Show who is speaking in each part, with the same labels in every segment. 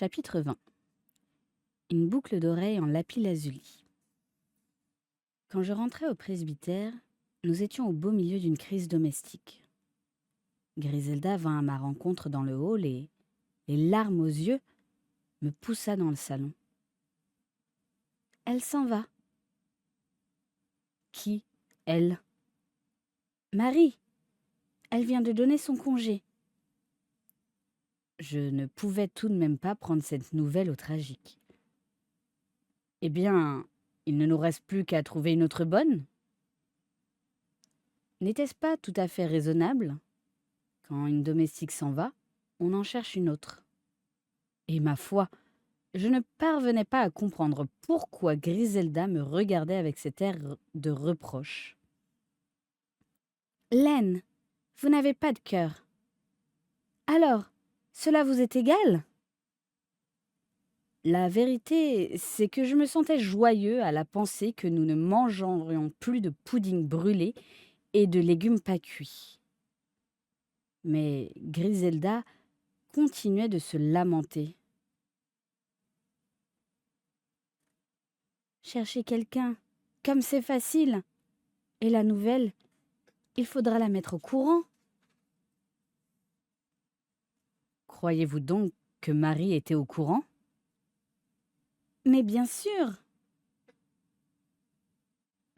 Speaker 1: Chapitre 20. Une boucle d'oreille en lapis-lazuli. Quand je rentrais au presbytère, nous étions au beau milieu d'une crise domestique. Griselda vint à ma rencontre dans le hall et, les larmes aux yeux, me poussa dans le salon. Elle s'en va. Qui, elle? Marie. Elle vient de donner son congé. Je ne pouvais tout de même pas prendre cette nouvelle au tragique. Eh bien, il ne nous reste plus qu'à trouver une autre bonne. N'était-ce pas tout à fait raisonnable? Quand une domestique s'en va, on en cherche une autre. Et ma foi, je ne parvenais pas à comprendre pourquoi Griselda me regardait avec cet air de reproche. « Laine, vous n'avez pas de cœur. Alors, cela vous est égal ?» La vérité, c'est que je me sentais joyeux à la pensée que nous ne mangerions plus de pudding brûlé et de légumes pas cuits. Mais Griselda continuait de se lamenter. Chercher quelqu'un, comme c'est facile. Et la nouvelle, il faudra la mettre au courant. Croyez-vous donc que Marie était au courant? Mais bien sûr.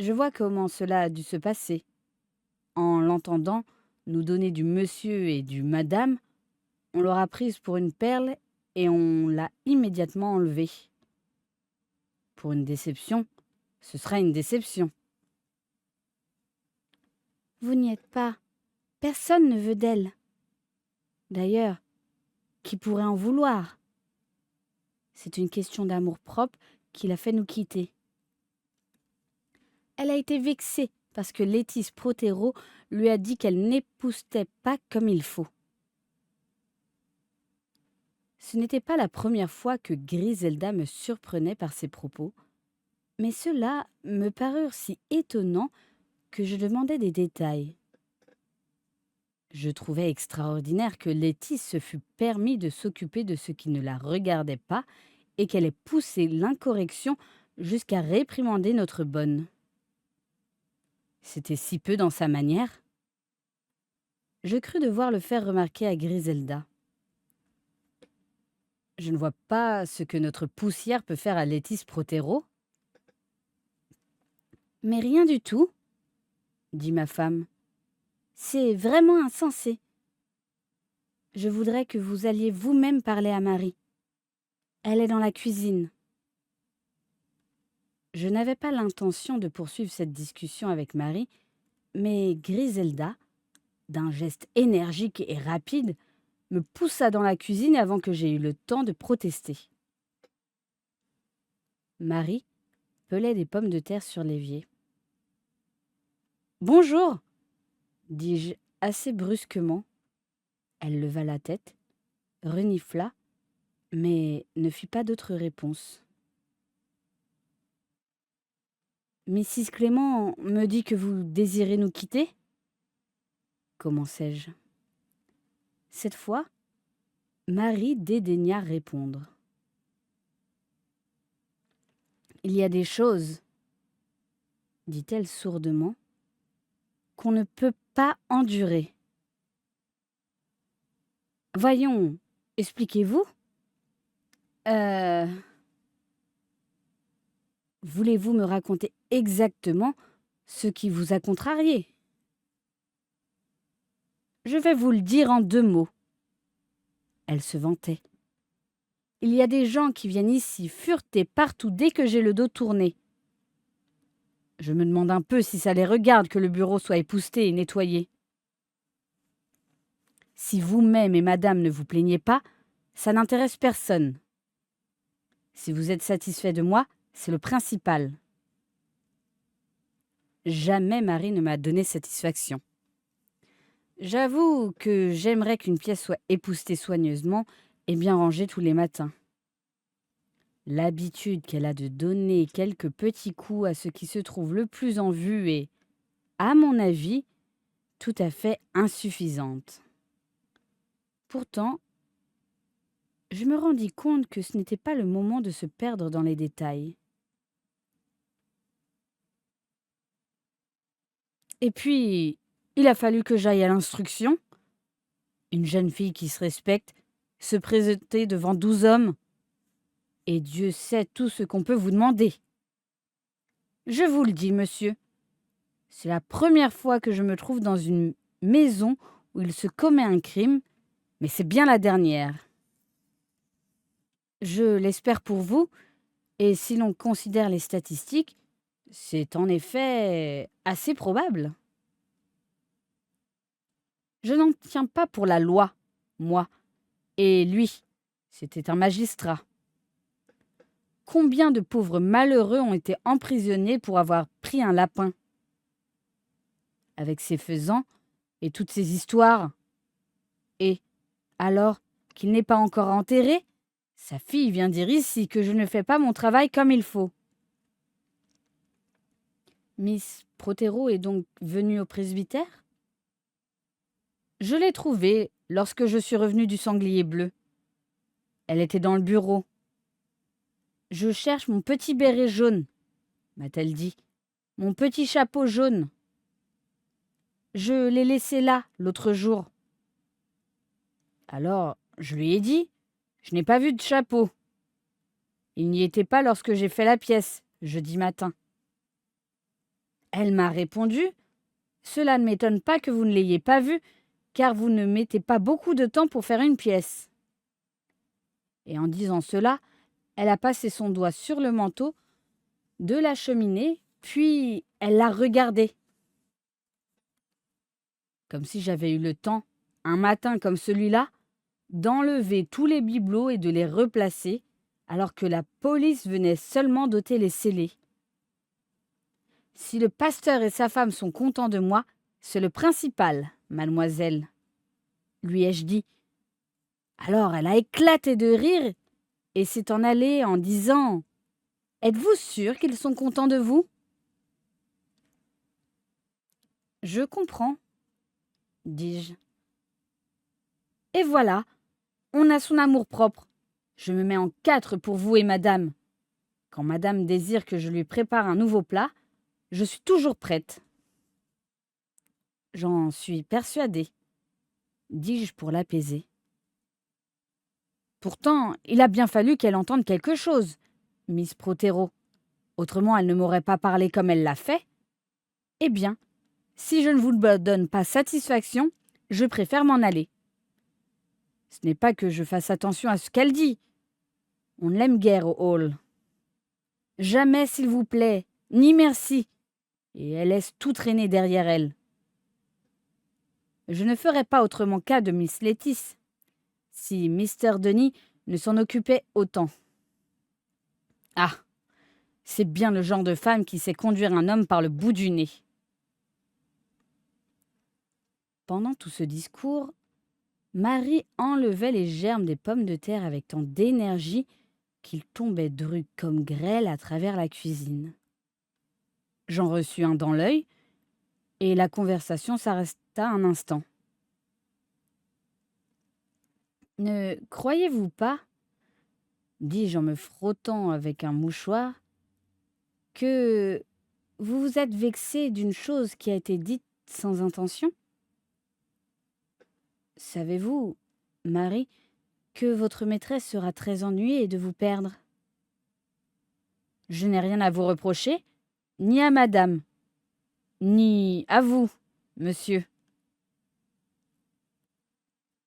Speaker 1: Je vois comment cela a dû se passer. En l'entendant nous donner du monsieur et du madame, on l'aura prise pour une perle et on l'a immédiatement enlevée. Pour une déception, ce sera une déception. Vous n'y êtes pas. Personne ne veut d'elle. D'ailleurs, qui pourrait en vouloir? C'est une question d'amour-propre qui l'a fait nous quitter. Elle a été vexée parce que Létice Protero lui a dit qu'elle n'époustait pas comme il faut. Ce n'était pas la première fois que Griselda me surprenait par ses propos, mais ceux-là me parurent si étonnants que je demandais des détails. Je trouvais extraordinaire que Létice se fût permis de s'occuper de ce qui ne la regardait pas et qu'elle ait poussé l'incorrection jusqu'à réprimander notre bonne. C'était si peu dans sa manière. Je crus devoir le faire remarquer à Griselda. Je ne vois pas ce que notre poussière peut faire à Létice Protero. Mais rien du tout, dit ma femme. C'est vraiment insensé. Je voudrais que vous alliez vous-même parler à Marie. Elle est dans la cuisine. Je n'avais pas l'intention de poursuivre cette discussion avec Marie, mais Griselda, d'un geste énergique et rapide, me poussa dans la cuisine avant que j'aie eu le temps de protester. Marie pelait des pommes de terre sur l'évier. « Bonjour !» dis-je assez brusquement. Elle leva la tête, renifla, mais ne fit pas d'autre réponse. « Mrs. Clément me dit que vous désirez nous quitter ?» commençai-je. Cette fois, Marie dédaigna répondre. « Il y a des choses, dit-elle sourdement, qu'on ne peut pas endurer. Voyons, expliquez-vous. Voulez-vous me raconter exactement ce qui vous a contrarié? Je vais vous le dire en 2 mots. Elle se vantait. Il y a des gens qui viennent ici fureter partout dès que j'ai le dos tourné. Je me demande un peu si ça les regarde que le bureau soit épousseté et nettoyé. Si vous-même et madame ne vous plaignez pas, ça n'intéresse personne. Si vous êtes satisfait de moi, c'est le principal. Jamais Marie ne m'a donné satisfaction. J'avoue que j'aimerais qu'une pièce soit époustée soigneusement et bien rangée tous les matins. L'habitude qu'elle a de donner quelques petits coups à ce qui se trouve le plus en vue est, à mon avis, tout à fait insuffisante. Pourtant, Je me rendis compte que ce n'était pas le moment de se perdre dans les détails. Et puis, il a fallu que j'aille à l'instruction. Une jeune fille qui se respecte, se présenter devant 12 hommes. Et Dieu sait tout ce qu'on peut vous demander. Je vous le dis, monsieur, c'est la première fois que je me trouve dans une maison où il se commet un crime, mais c'est bien la dernière. Je l'espère pour vous, et si l'on considère les statistiques, c'est en effet assez probable. Je n'en tiens pas pour la loi, moi, et lui, c'était un magistrat. Combien de pauvres malheureux ont été emprisonnés pour avoir pris un lapin? Avec ses faisans et toutes ces histoires. Et, alors qu'il n'est pas encore enterré, sa fille vient dire ici que je ne fais pas mon travail comme il faut. Miss Protero est donc venue au presbytère? Je l'ai trouvée lorsque je suis revenue du sanglier bleu. Elle était dans le bureau. Je cherche mon petit béret jaune, m'a-t-elle dit. Mon petit chapeau jaune. Je l'ai laissé là l'autre jour. Alors, je lui ai dit, je n'ai pas vu de chapeau. Il n'y était pas lorsque j'ai fait la pièce, jeudi matin. Elle m'a répondu, cela ne m'étonne pas que vous ne l'ayez pas vu, car vous ne mettez pas beaucoup de temps pour faire une pièce. Et en disant cela, elle a passé son doigt sur le manteau de la cheminée, puis elle l'a regardé. Comme si j'avais eu le temps, un matin comme celui-là, d'enlever tous les bibelots et de les replacer, alors que la police venait seulement d'ôter les scellés. Si le pasteur et sa femme sont contents de moi, c'est le principal, mademoiselle, lui ai-je dit. Alors elle a éclaté de rire et s'est en allée en disant « Êtes-vous sûr qu'ils sont contents de vous ?» « Je comprends, dis-je. Et voilà, on a son amour-propre. Je me mets en 4 pour vous et madame. Quand madame désire que je lui prépare un nouveau plat, je suis toujours prête. » « J'en suis persuadée, dis-je pour l'apaiser. Pourtant, il a bien fallu qu'elle entende quelque chose, Miss Protero. Autrement, elle ne m'aurait pas parlé comme elle l'a fait. Eh bien, si je ne vous donne pas satisfaction, je préfère m'en aller. Ce n'est pas que je fasse attention à ce qu'elle dit. On ne l'aime guère au hall. Jamais, s'il vous plaît, ni merci. Et elle laisse tout traîner derrière elle. Je ne ferais pas autrement cas de Miss Lettice, si Mr. Denis ne s'en occupait autant. Ah, c'est bien le genre de femme qui sait conduire un homme par le bout du nez. Pendant tout ce discours, Marie enlevait les germes des pommes de terre avec tant d'énergie qu'ils tombaient drus comme grêle à travers la cuisine. J'en reçus un dans l'œil, et la conversation s'arrêta un instant. « Ne croyez-vous pas, dis-je en me frottant avec un mouchoir, que vous vous êtes vexé d'une chose qui a été dite sans intention? Savez-vous, Marie, que votre maîtresse sera très ennuyée de vous perdre? Je n'ai rien à vous reprocher, ni à madame, ni à vous, monsieur.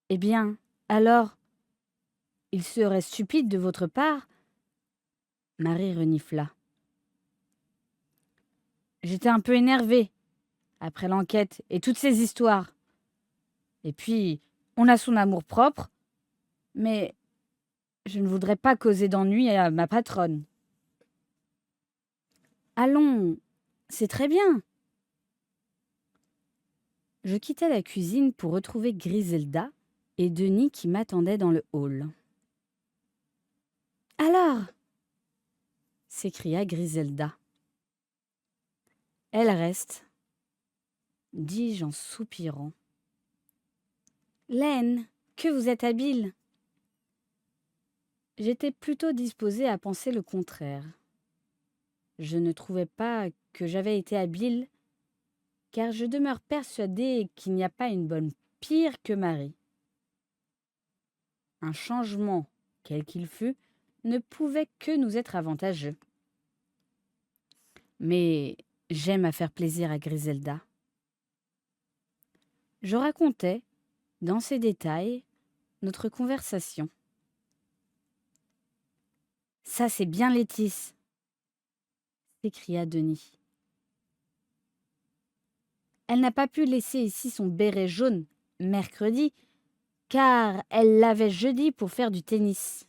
Speaker 1: Eh bien, alors, il serait stupide de votre part. Marie renifla. J'étais un peu énervée, après l'enquête et toutes ces histoires. Et puis, on a son amour-propre, mais je ne voudrais pas causer d'ennui à ma patronne. Allons, c'est très bien. Je quittai la cuisine pour retrouver Griselda et Denis qui m'attendaient dans le hall. « Alors » s'écria Griselda. « Elle reste, » dis-je en soupirant. « Laine, que vous êtes habile !» J'étais plutôt disposée à penser le contraire. Je ne trouvais pas que j'avais été habile, car je demeure persuadée qu'il n'y a pas une bonne pire que Marie. Un changement, quel qu'il fût, ne pouvait que nous être avantageux. Mais j'aime à faire plaisir à Griselda. Je racontais, dans ses détails, notre conversation. Ça, c'est bien Létis, s'écria Denis. Elle n'a pas pu laisser ici son béret jaune mercredi, car elle l'avait jeudi pour faire du tennis.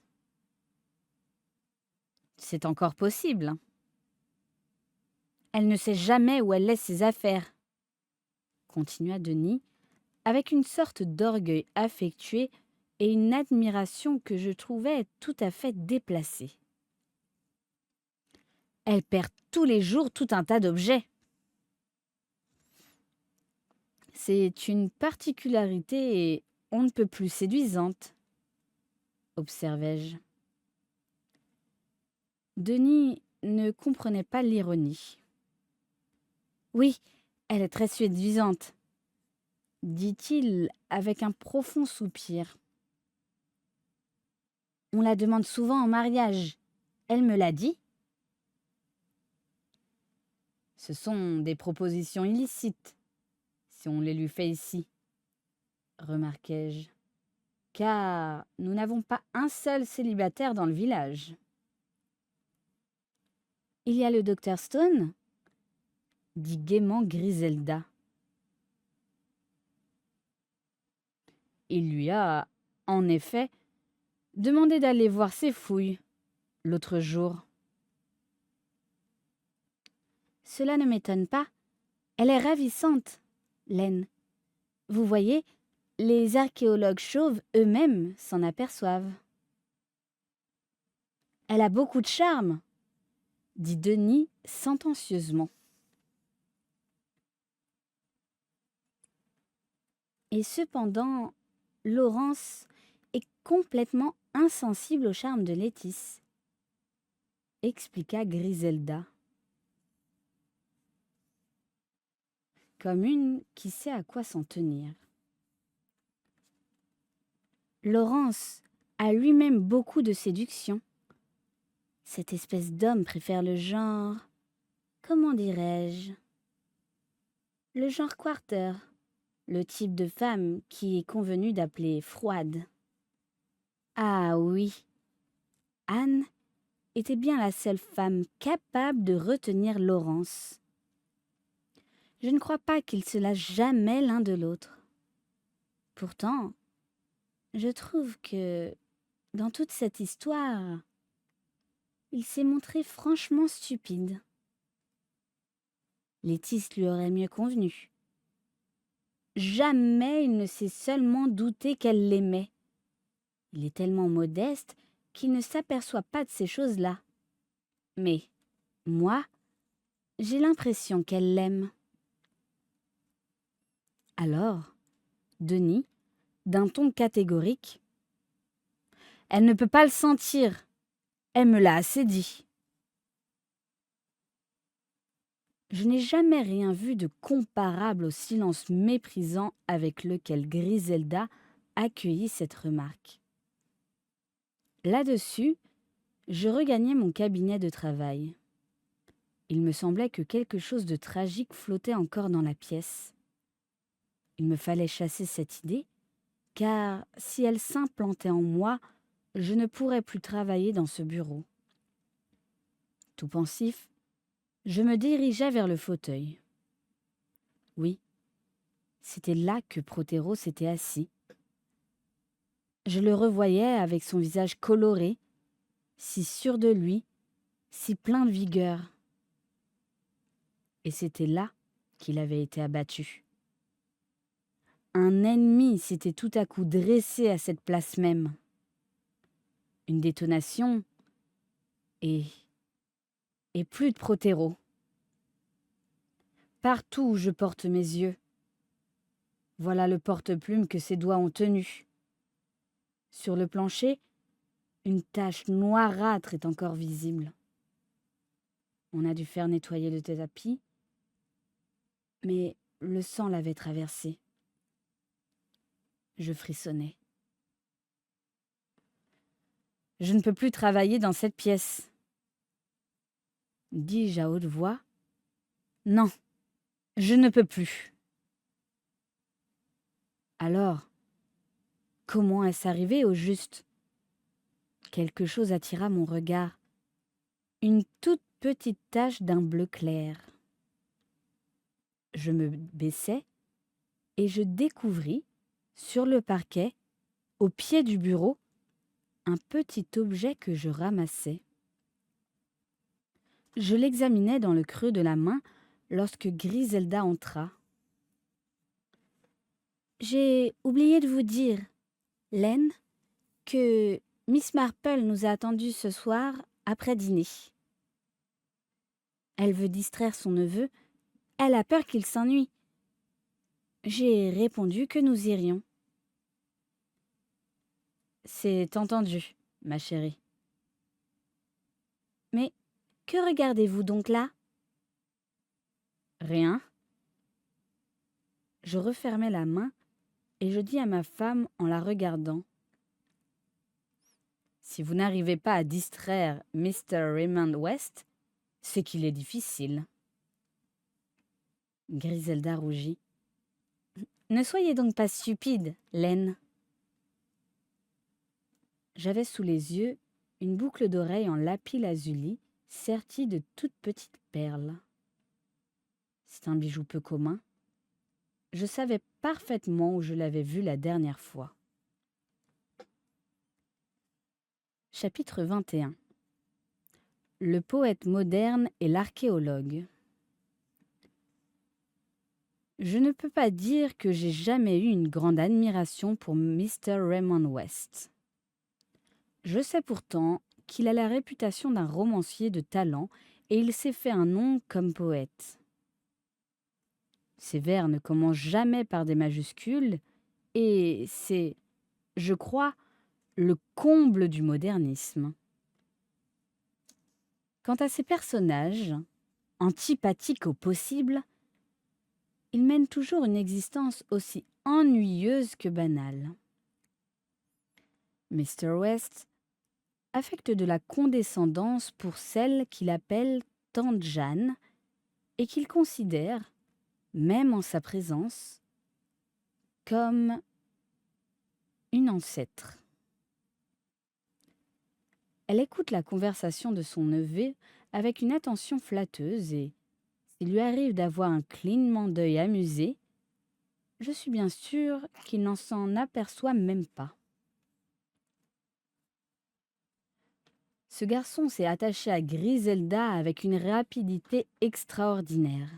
Speaker 1: C'est encore possible. Elle ne sait jamais où elle laisse ses affaires, continua Denis, avec une sorte d'orgueil affectué et une admiration que je trouvais tout à fait déplacée. Elle perd tous les jours tout un tas d'objets. C'est une particularité on ne peut plus séduisante, observai-je. Denis ne comprenait pas l'ironie. Oui, elle est très séduisante, dit-il avec un profond soupir. On la demande souvent en mariage. Elle me l'a dit. Ce sont des propositions illicites, si on les lui fait ici, remarquai-je, car nous n'avons pas un seul célibataire dans le village. Il y a le docteur Stone, dit gaiement Griselda. Il lui a, en effet, demandé d'aller voir ses fouilles l'autre jour. Cela ne m'étonne pas. Elle est ravissante, Laine. Vous voyez, les archéologues chauves eux-mêmes s'en aperçoivent. Elle a beaucoup de charme, dit Denis sentencieusement. Et cependant, Laurence est complètement insensible au charme de Létis, expliqua Griselda. Comme une qui sait à quoi s'en tenir. Laurence a lui-même beaucoup de séduction. Cette espèce d'homme préfère le genre, comment dirais-je, le genre quarter, le type de femme qui est convenu d'appeler froide. Ah oui, Anne était bien la seule femme capable de retenir Laurence. Je ne crois pas qu'ils se lâchent jamais l'un de l'autre. Pourtant, je trouve que, dans toute cette histoire, il s'est montré franchement stupide. Létis lui aurait mieux convenu. Jamais il ne s'est seulement douté qu'elle l'aimait. Il est tellement modeste qu'il ne s'aperçoit pas de ces choses-là. Mais, moi, j'ai l'impression qu'elle l'aime. Alors, Denis, d'un ton catégorique, « Elle ne peut pas le sentir. Elle me l'a assez dit. » Je n'ai jamais rien vu de comparable au silence méprisant avec lequel Griselda accueillit cette remarque. Là-dessus, je regagnai mon cabinet de travail. Il me semblait que quelque chose de tragique flottait encore dans la pièce. Il me fallait chasser cette idée, car si elle s'implantait en moi, je ne pourrais plus travailler dans ce bureau. Tout pensif, je me dirigeai vers le fauteuil. Oui, c'était là que Protéro s'était assis. Je le revoyais avec son visage coloré, si sûr de lui, si plein de vigueur. Et c'était là qu'il avait été abattu. Un ennemi s'était tout à coup dressé à cette place même. Une détonation et plus de Protéro. Partout où je porte mes yeux, voilà le porte-plume que ses doigts ont tenu. Sur le plancher, Une tache noirâtre est encore visible. On a dû faire nettoyer le tapis, mais le sang l'avait traversé. Je frissonnais. « Je ne peux plus travailler dans cette pièce, » dis-je à haute voix. « Non, je ne peux plus. » Alors, comment est-ce arrivé au juste ? Quelque chose attira mon regard. Une toute petite tache d'un bleu clair. Je me baissai et je découvris, sur le parquet, au pied du bureau, un petit objet que je ramassais. Je l'examinais dans le creux de la main lorsque Griselda entra. « J'ai oublié de vous dire, Len, que Miss Marple nous a attendus ce soir après dîner. Elle veut distraire son neveu, elle a peur qu'il s'ennuie. J'ai répondu que nous irions. »« C'est entendu, ma chérie. »« Mais que regardez-vous donc là ? » ?»« Rien. » Je refermai la main et je dis à ma femme en la regardant. « Si vous n'arrivez pas à distraire Mr. Raymond West, c'est qu'il est difficile. » Griselda rougit. « Ne soyez donc pas stupide, Len. » J'avais sous les yeux une boucle d'oreille en lapis-lazuli sertie de toutes petites perles. C'est un bijou peu commun. Je savais parfaitement où je l'avais vu la dernière fois. Chapitre 21. Le poète moderne et l'archéologue. Je ne peux pas dire que j'ai jamais eu une grande admiration pour Mr. Raymond West. Je sais pourtant qu'il a la réputation d'un romancier de talent et il s'est fait un nom comme poète. Ses vers ne commencent jamais par des majuscules et c'est, je crois, le comble du modernisme. Quant à ses personnages, antipathiques au possible, ils mènent toujours une existence aussi ennuyeuse que banale. Mr. West affecte de la condescendance pour celle qu'il appelle Tante Jeanne et qu'il considère, même en sa présence, comme une ancêtre. Elle écoute la conversation de son neveu avec une attention flatteuse et, s'il lui arrive d'avoir un clignement d'œil amusé, je suis bien sûre qu'il n'en s'en aperçoit même pas. Ce garçon s'est attaché à Griselda avec une rapidité extraordinaire.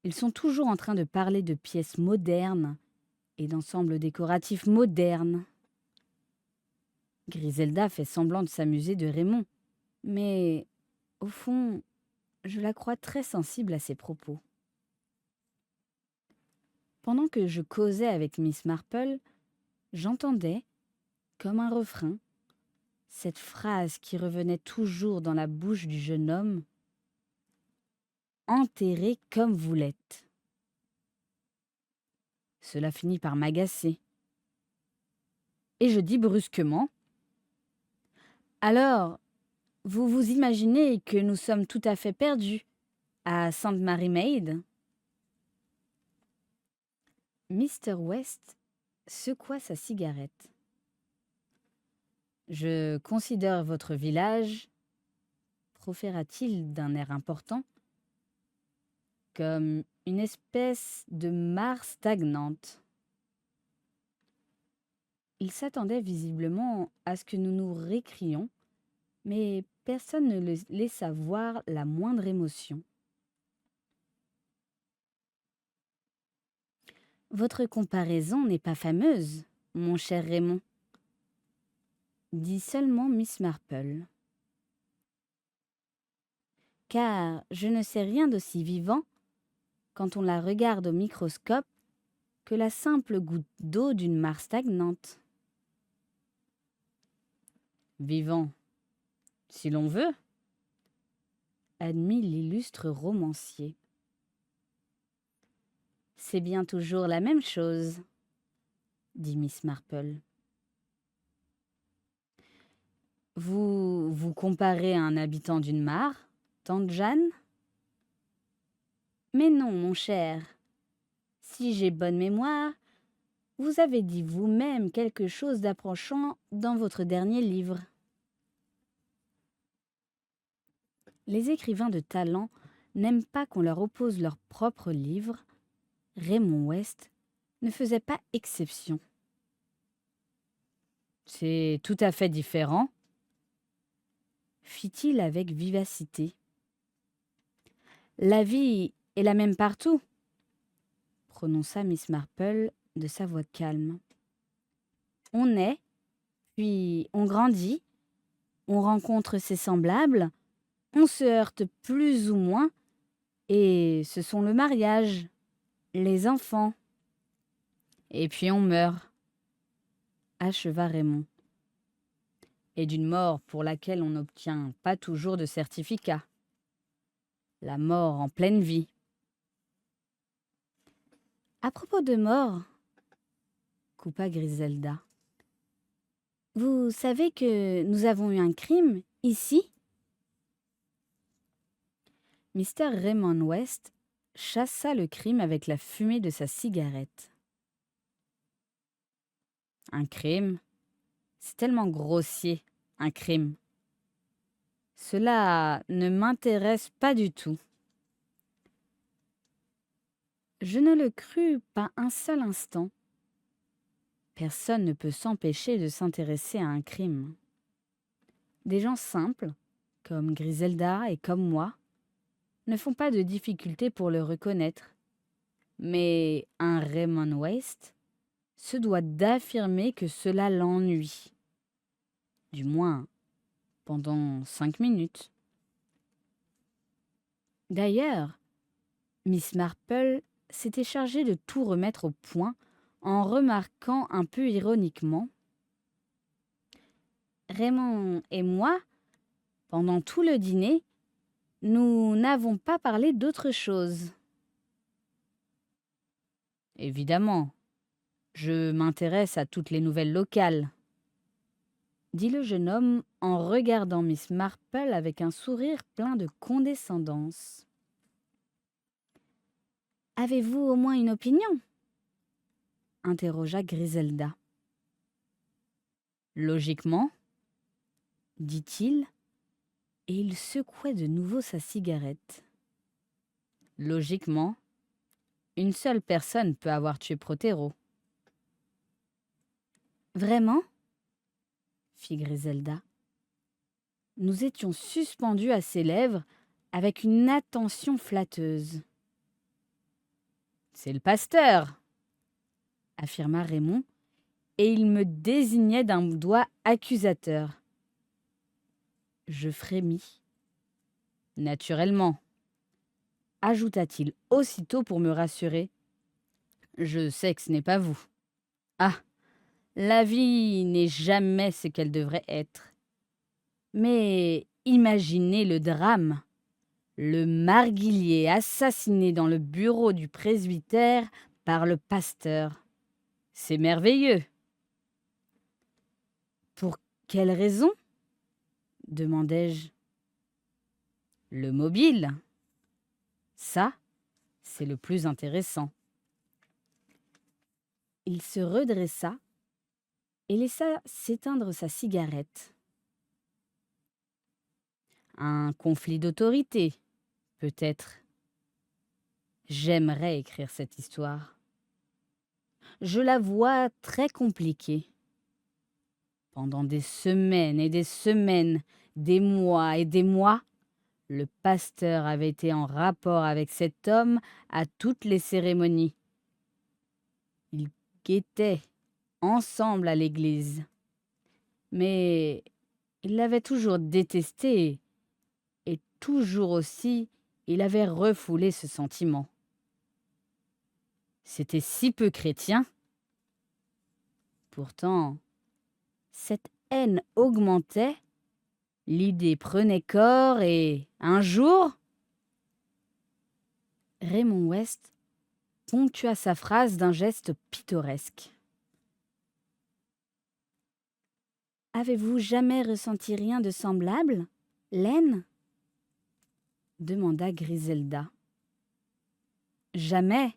Speaker 1: Ils sont toujours en train de parler de pièces modernes et d'ensembles décoratifs modernes. Griselda fait semblant de s'amuser de Raymond, mais au fond, je la crois très sensible à ses propos. Pendant que je causais avec Miss Marple, j'entendais, comme un refrain, cette phrase qui revenait toujours dans la bouche du jeune homme. « Enterré comme vous l'êtes. » Cela finit par m'agacer. Et je dis brusquement, « Alors, vous vous imaginez que nous sommes tout à fait perdus à Sainte Mary Maid ?» Mr. West secoua sa cigarette. « Je considère votre village, » proféra-t-il d'un air important, « comme une espèce de mare stagnante. » Il s'attendait visiblement à ce que nous nous récrions, mais personne ne le laissa voir la moindre émotion. « Votre comparaison n'est pas fameuse, mon cher Raymond, » dit seulement Miss Marple. « Car je ne sais rien d'aussi vivant, quand on la regarde au microscope, que la simple goutte d'eau d'une mare stagnante. » Vivant, si l'on veut, admit l'illustre romancier. C'est bien toujours la même chose, dit Miss Marple. Vous comparez un habitant d'une mare, tante Jeanne? Mais non, mon cher. Si j'ai bonne mémoire, vous avez dit vous-même quelque chose d'approchant dans votre dernier livre. Les écrivains de talent n'aiment pas qu'on leur oppose leur propre livre. Raymond West ne faisait pas exception. C'est tout à fait différent, fit-il avec vivacité. La vie est la même partout, prononça Miss Marple de sa voix calme. On naît, puis on grandit, on rencontre ses semblables, on se heurte plus ou moins, et ce sont le mariage, les enfants. Et puis on meurt, acheva Raymond. Et d'une mort pour laquelle on n'obtient pas toujours de certificat. La mort en pleine vie. À propos de mort, coupa Griselda, vous savez que nous avons eu un crime ici? Mr. Raymond West chassa le crime avec la fumée de sa cigarette. Un crime? C'est tellement grossier, un crime. Cela ne m'intéresse pas du tout. Je ne le crus pas un seul instant. Personne ne peut s'empêcher de s'intéresser à un crime. Des gens simples, comme Griselda et comme moi, ne font pas de difficulté pour le reconnaître. Mais un Raymond West se doit d'affirmer que cela l'ennuie. Du moins, pendant 5 minutes. D'ailleurs, Miss Marple s'était chargée de tout remettre au point en remarquant un peu ironiquement: Raymond et moi, pendant tout le dîner, nous n'avons pas parlé d'autre chose. Évidemment, je m'intéresse à toutes les nouvelles locales, dit le jeune homme en regardant Miss Marple avec un sourire plein de condescendance. Avez-vous au moins une opinion? Interrogea Griselda. Logiquement, dit-il, et il secouait de nouveau sa cigarette. Logiquement, une seule personne peut avoir tué Prothero. Vraiment? Fit Griselda. Nous étions suspendus à ses lèvres avec une attention flatteuse. C'est le pasteur, affirma Raymond, et il me désignait d'un doigt accusateur. Je frémis. Naturellement, ajouta-t-il aussitôt pour me rassurer. Je sais que ce n'est pas vous. Ah, la vie n'est jamais ce qu'elle devrait être. Mais imaginez le drame. Le marguillier assassiné dans le bureau du presbytère par le pasteur. C'est merveilleux. Pour quelle raison? Demandai-je. Le mobile. Ça, c'est le plus intéressant. Il se redressa et laissa s'éteindre sa cigarette. Un conflit d'autorité, peut-être. J'aimerais écrire cette histoire. Je la vois très compliquée. Pendant des semaines et des semaines, des mois et des mois, le pasteur avait été en rapport avec cet homme à toutes les cérémonies. Ils guettaient ensemble à l'église. Mais il l'avait toujours détesté et toujours aussi il avait refoulé ce sentiment. C'était si peu chrétien. Pourtant, cette haine augmentait, l'idée prenait corps et, un jour, Raymond West ponctua sa phrase d'un geste pittoresque. Avez-vous jamais ressenti rien de semblable, Laine ? Demanda Griselda. Jamais,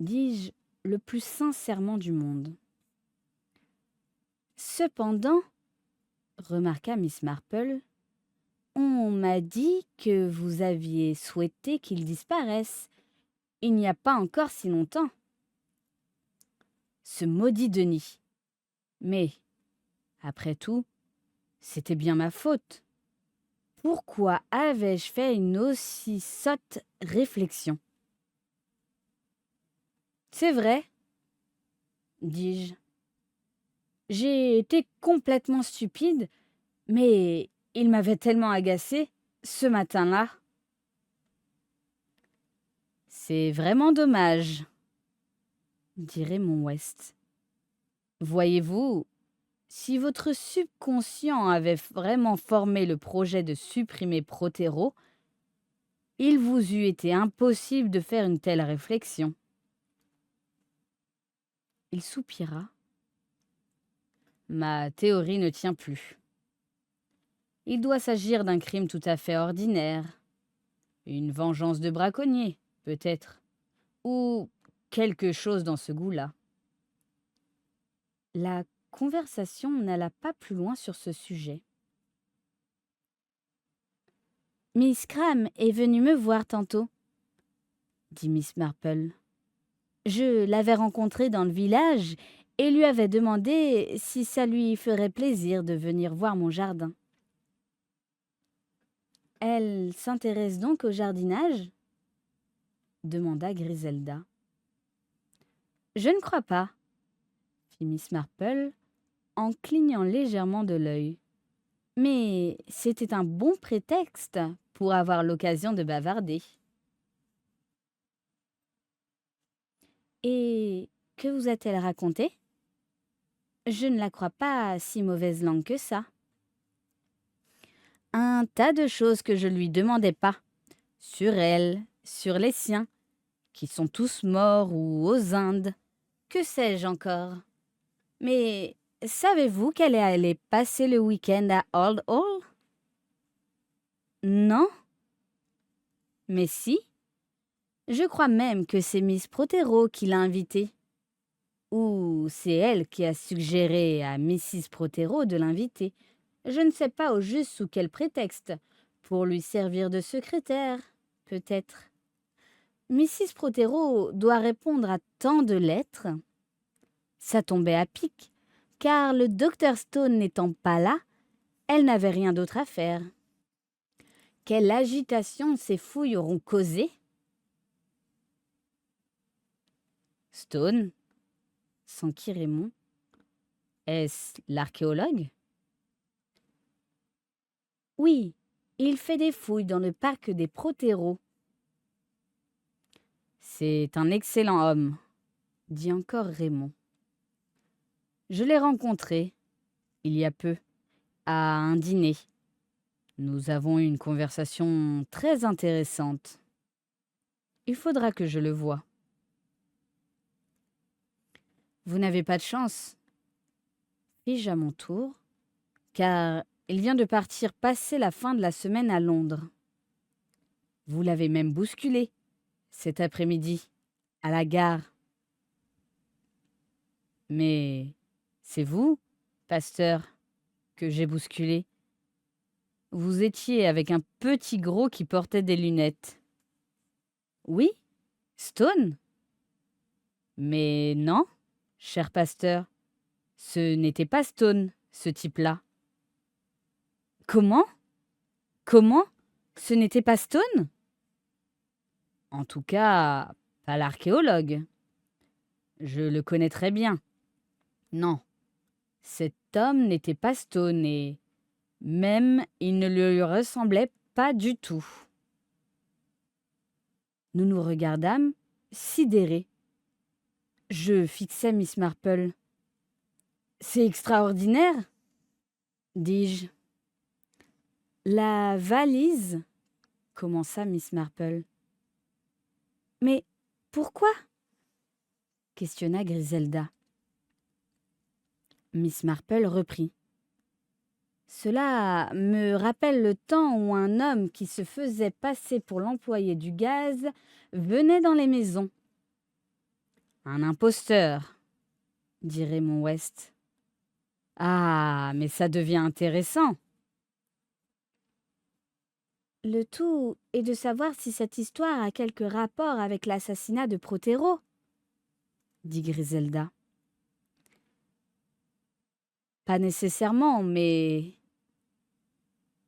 Speaker 1: dis-je le plus sincèrement du monde. Cependant, remarqua Miss Marple, on m'a dit que vous aviez souhaité qu'il disparaisse. Il n'y a pas encore si longtemps. Ce maudit Denis. Mais, après tout, c'était bien ma faute. Pourquoi avais-je fait une aussi sotte réflexion ? C'est vrai, dis-je. J'ai été complètement stupide, mais il m'avait tellement agacée ce matin-là. C'est vraiment dommage, dit Raymond West. Voyez-vous, si votre subconscient avait vraiment formé le projet de supprimer Protéro, il vous eût été impossible de faire une telle réflexion. Il soupira. Ma théorie ne tient plus. Il doit s'agir d'un crime tout à fait ordinaire. Une vengeance de braconnier, peut-être. Ou quelque chose dans ce goût-là. La conversation n'alla pas plus loin sur ce sujet. Miss Cram est venue me voir tantôt, dit Miss Marple. Je l'avais rencontrée dans le village et lui avais demandé si ça lui ferait plaisir de venir voir mon jardin. Elle s'intéresse donc au jardinage ? Demanda Griselda. Je ne crois pas, fit Miss Marple en clignant légèrement de l'œil. Mais c'était un bon prétexte pour avoir l'occasion de bavarder. Et que vous a-t-elle raconté ? Je ne la crois pas si mauvaise langue que ça. Un tas de choses que je lui demandais pas. Sur elle, sur les siens, qui sont tous morts ou aux Indes. Que sais-je encore ? Mais savez-vous qu'elle est allée passer le week-end à Old Hall ? Non ? Mais si. Je crois même que c'est Miss Protéro qui l'a invitée. Ou c'est elle qui a suggéré à Mrs. Protéro de l'inviter. Je ne sais pas au juste sous quel prétexte. Pour lui servir de secrétaire, peut-être. Mrs. Protéro doit répondre à tant de lettres. Ça tombait à pic, car le docteur Stone n'étant pas là, elle n'avait rien d'autre à faire. Quelle agitation ces fouilles auront causé ? Stone, s'enquit Raymond. Est-ce l'archéologue ? Oui, il fait des fouilles dans le parc des Protéro. C'est un excellent homme, dit encore Raymond. Je l'ai rencontré, il y a peu, à un dîner. Nous avons eu une conversation très intéressante. Il faudra que je le voie. Vous n'avez pas de chance, fis-je à mon tour, car il vient de partir passer la fin de la semaine à Londres. Vous l'avez même bousculé, cet après-midi, à la gare. Mais c'est vous, pasteur, que j'ai bousculé. Vous étiez avec un petit gros qui portait des lunettes. Oui, Stone ? Mais non, cher pasteur, ce n'était pas Stone, ce type-là. Comment ? Comment ? Ce n'était pas Stone ? En tout cas, pas l'archéologue. Je le connais très bien. Non, cet homme n'était pas Stone et même il ne lui ressemblait pas du tout. Nous nous regardâmes, sidérés. Je fixai Miss Marple. C'est extraordinaire, dis-je. La valise, commença Miss Marple. Mais pourquoi? Questionna Griselda. Miss Marple reprit. Cela me rappelle le temps où un homme qui se faisait passer pour l'employé du gaz venait dans les maisons. Un imposteur, dit Raymond West. Ah, mais ça devient intéressant. Le tout est de savoir si cette histoire a quelque rapport avec l'assassinat de Prothero, dit Griselda. Pas nécessairement, mais...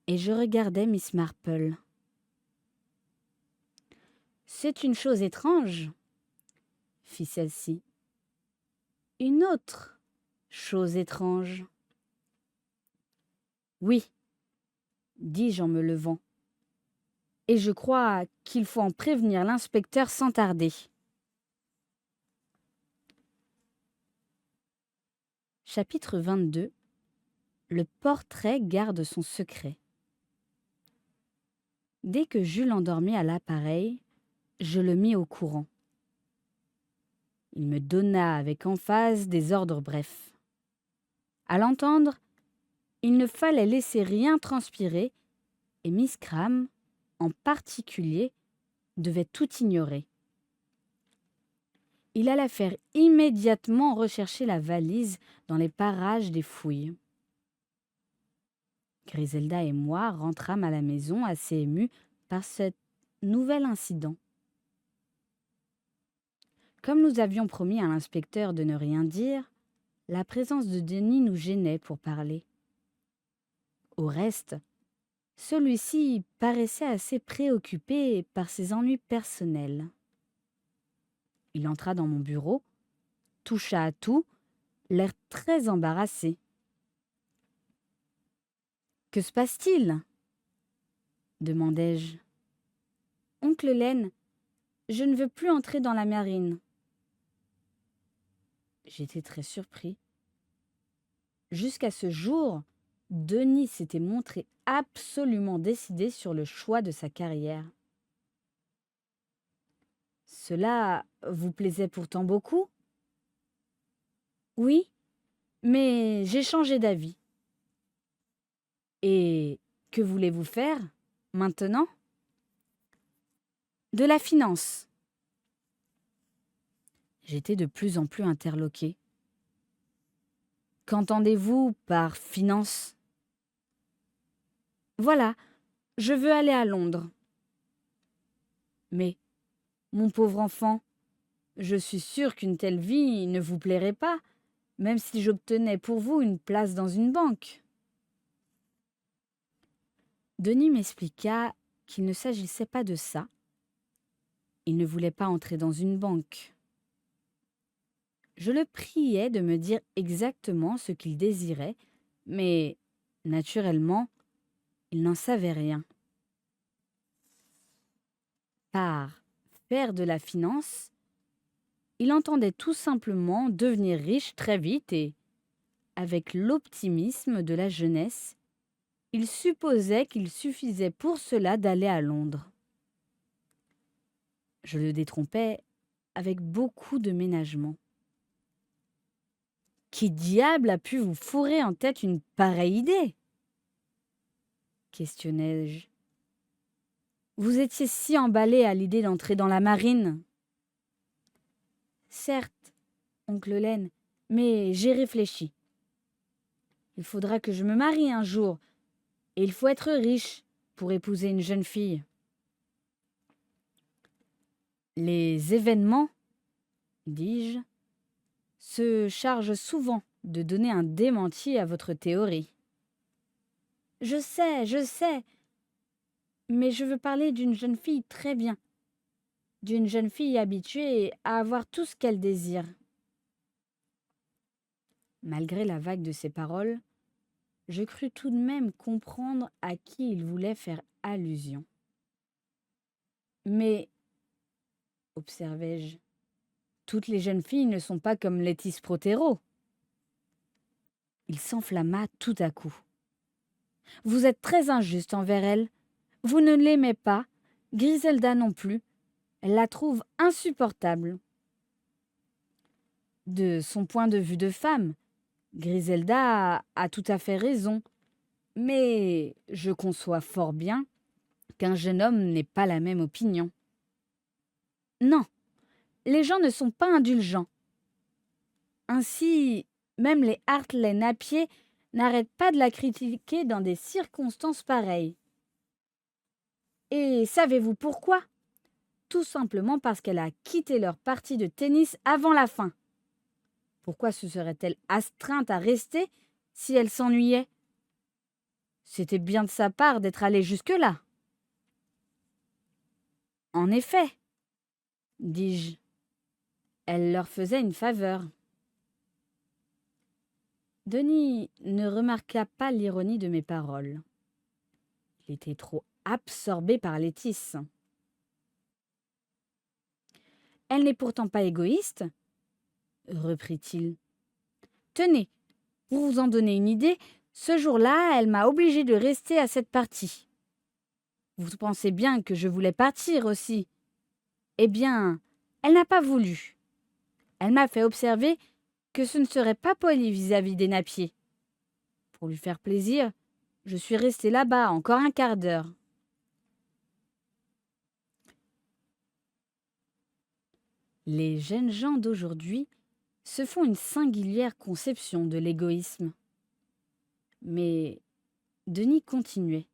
Speaker 1: Et je regardais Miss Marple. C'est une chose étrange, fit celle-ci. Une autre chose étrange. Oui, dis-je en me levant. Et je crois qu'il faut en prévenir l'inspecteur sans tarder. Chapitre 22. Le portrait garde son secret. Dès que Jules endormit à l'appareil, je le mis au courant. Il me donna avec emphase des ordres brefs. À l'entendre, il ne fallait laisser rien transpirer et Miss Cram, en particulier, devait tout ignorer. Il alla faire immédiatement rechercher la valise dans les parages des fouilles. Griselda et moi rentrâmes à la maison assez émus par ce nouvel incident. Comme nous avions promis à l'inspecteur de ne rien dire, la présence de Denis nous gênait pour parler. Au reste, celui-ci paraissait assez préoccupé par ses ennuis personnels. Il entra dans mon bureau, toucha à tout, l'air très embarrassé. « Que se passe-t-il » demandai-je. « Oncle Len, je ne veux plus entrer dans la marine. » J'étais très surpris. Jusqu'à ce jour, Denis s'était montré absolument décidé sur le choix de sa carrière. Cela vous plaisait pourtant beaucoup ? Oui, mais j'ai changé d'avis. Et que voulez-vous faire maintenant ? De la finance. J'étais de plus en plus interloqué. Qu'entendez-vous par finance ? Voilà, je veux aller à Londres. Mais, mon pauvre enfant, je suis sûre qu'une telle vie ne vous plairait pas, même si j'obtenais pour vous une place dans une banque. Denis m'expliqua qu'il ne s'agissait pas de ça. Il ne voulait pas entrer dans une banque. Je le priai de me dire exactement ce qu'il désirait, mais, naturellement, il n'en savait rien. Par faire de la finance, il entendait tout simplement devenir riche très vite et, avec l'optimisme de la jeunesse, il supposait qu'il suffisait pour cela d'aller à Londres. Je le détrompais avec beaucoup de ménagement. Qui diable a pu vous fourrer en tête une pareille idée ? Questionnai-je. Vous étiez si emballé à l'idée d'entrer dans la marine. Certes, oncle Len, mais j'ai réfléchi. Il faudra que je me marie un jour, et il faut être riche pour épouser une jeune fille. Les événements, dis-je, se chargent souvent de donner un démenti à votre théorie. Je sais, mais je veux parler d'une jeune fille très bien, d'une jeune fille habituée à avoir tout ce qu'elle désire. Malgré la vague de ses paroles, je crus tout de même comprendre à qui il voulait faire allusion. Mais, observai-je, toutes les jeunes filles ne sont pas comme Lettice Prothero. Il s'enflamma tout à coup. Vous êtes très injuste envers elle. Vous ne l'aimez pas, Griselda non plus. Elle la trouve insupportable. De son point de vue de femme, Griselda a tout à fait raison. Mais je conçois fort bien qu'un jeune homme n'ait pas la même opinion. Non, les gens ne sont pas indulgents. Ainsi, même les Hartley Napier n'arrêtent pas de la critiquer dans des circonstances pareilles. Et savez-vous pourquoi? Tout simplement parce qu'elle a quitté leur partie de tennis avant la fin. Pourquoi se serait-elle astreinte à rester si elle s'ennuyait? C'était bien de sa part d'être allée jusque-là. En effet, dis-je, elle leur faisait une faveur. Denis ne remarqua pas l'ironie de mes paroles. Il était trop absorbé par Létice. Elle n'est pourtant pas égoïste, reprit-il. Tenez, pour vous en donner une idée, ce jour-là, elle m'a obligé de rester à cette partie. Vous pensez bien que je voulais partir aussi. Eh bien, elle n'a pas voulu. Elle m'a fait observer que ce ne serait pas poli vis-à-vis des Napier. Pour lui faire plaisir, je suis restée là-bas encore un quart d'heure. Les jeunes gens d'aujourd'hui se font une singulière conception de l'égoïsme. Mais Denis continuait.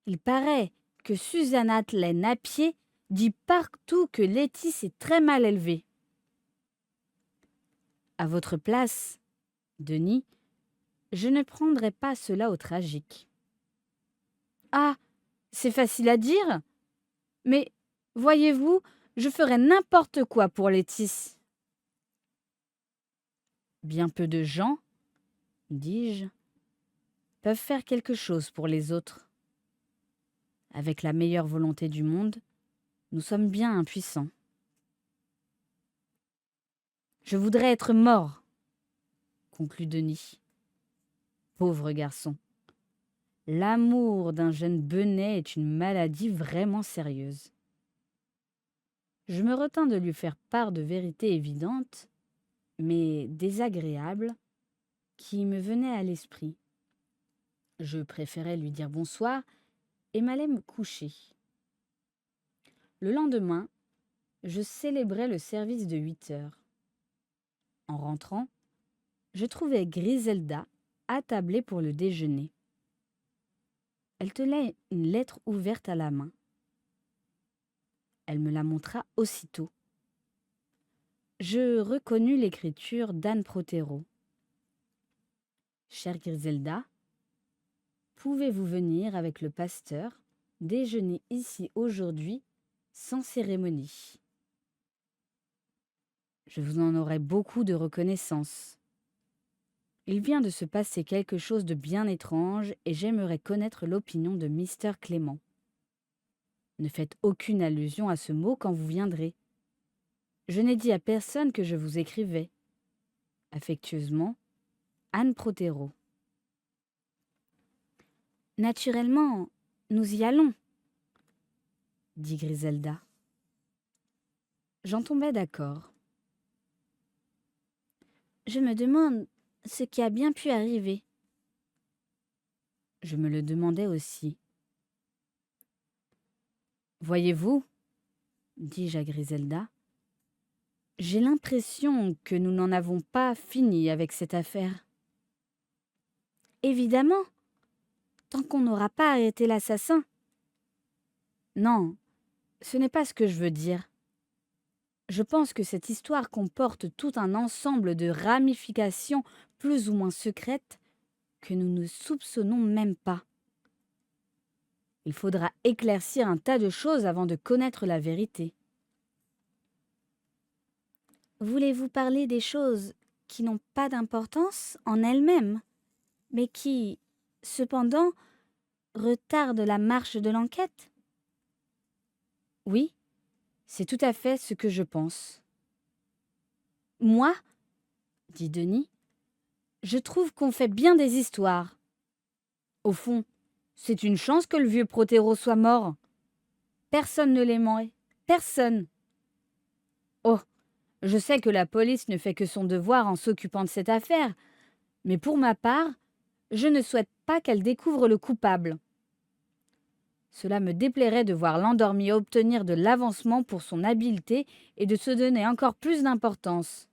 Speaker 1: Il paraît que Suzanne Attlee Napier dit partout que Létice est très mal élevée. À votre place, Denis, je ne prendrais pas cela au tragique. Ah, c'est facile à dire, mais voyez-vous, je ferais n'importe quoi pour Létice. Bien peu de gens, dis-je, peuvent faire quelque chose pour les autres. Avec la meilleure volonté du monde, nous sommes bien impuissants. Je voudrais être mort, conclut Denis. Pauvre garçon. L'amour d'un jeune benet est une maladie vraiment sérieuse. Je me retins de lui faire part de vérités évidentes, mais désagréables, qui me venaient à l'esprit. Je préférais lui dire bonsoir et m'allais me coucher. Le lendemain, je célébrais le service de 8 heures. En rentrant, je trouvais Griselda attablée pour le déjeuner. Elle tenait une lettre ouverte à la main. Elle me la montra aussitôt. Je reconnus l'écriture d'Anne Protéro. Chère Griselda, pouvez-vous venir avec le pasteur déjeuner ici aujourd'hui sans cérémonie? Je vous en aurai beaucoup de reconnaissance. Il vient de se passer quelque chose de bien étrange et j'aimerais connaître l'opinion de Mr. Clément. Ne faites aucune allusion à ce mot quand vous viendrez. Je n'ai dit à personne que je vous écrivais. Affectueusement, Anne Protéro. Naturellement, nous y allons, dit Griselda. J'en tombais d'accord. Je me demande ce qui a bien pu arriver. Je me le demandais aussi. Voyez-vous, dis-je à Griselda, j'ai l'impression que nous n'en avons pas fini avec cette affaire. Évidemment, tant qu'on n'aura pas arrêté l'assassin. Non, ce n'est pas ce que je veux dire. Je pense que cette histoire comporte tout un ensemble de ramifications plus ou moins secrètes que nous ne soupçonnons même pas. Il faudra éclaircir un tas de choses avant de connaître la vérité. Voulez-vous parler des choses qui n'ont pas d'importance en elles-mêmes, mais qui, cependant, retardent la marche de l'enquête? Oui, c'est tout à fait ce que je pense. Moi, dit Denis, Je trouve qu'on fait bien des histoires. Au fond, c'est une chance que le vieux Protéro soit mort. Personne ne l'aimerait. Personne. Oh, je sais que la police ne fait que son devoir en s'occupant de cette affaire, mais pour ma part, je ne souhaite pas qu'elle découvre le coupable. Cela me déplairait de voir l'endormi obtenir de l'avancement pour son habileté et de se donner encore plus d'importance.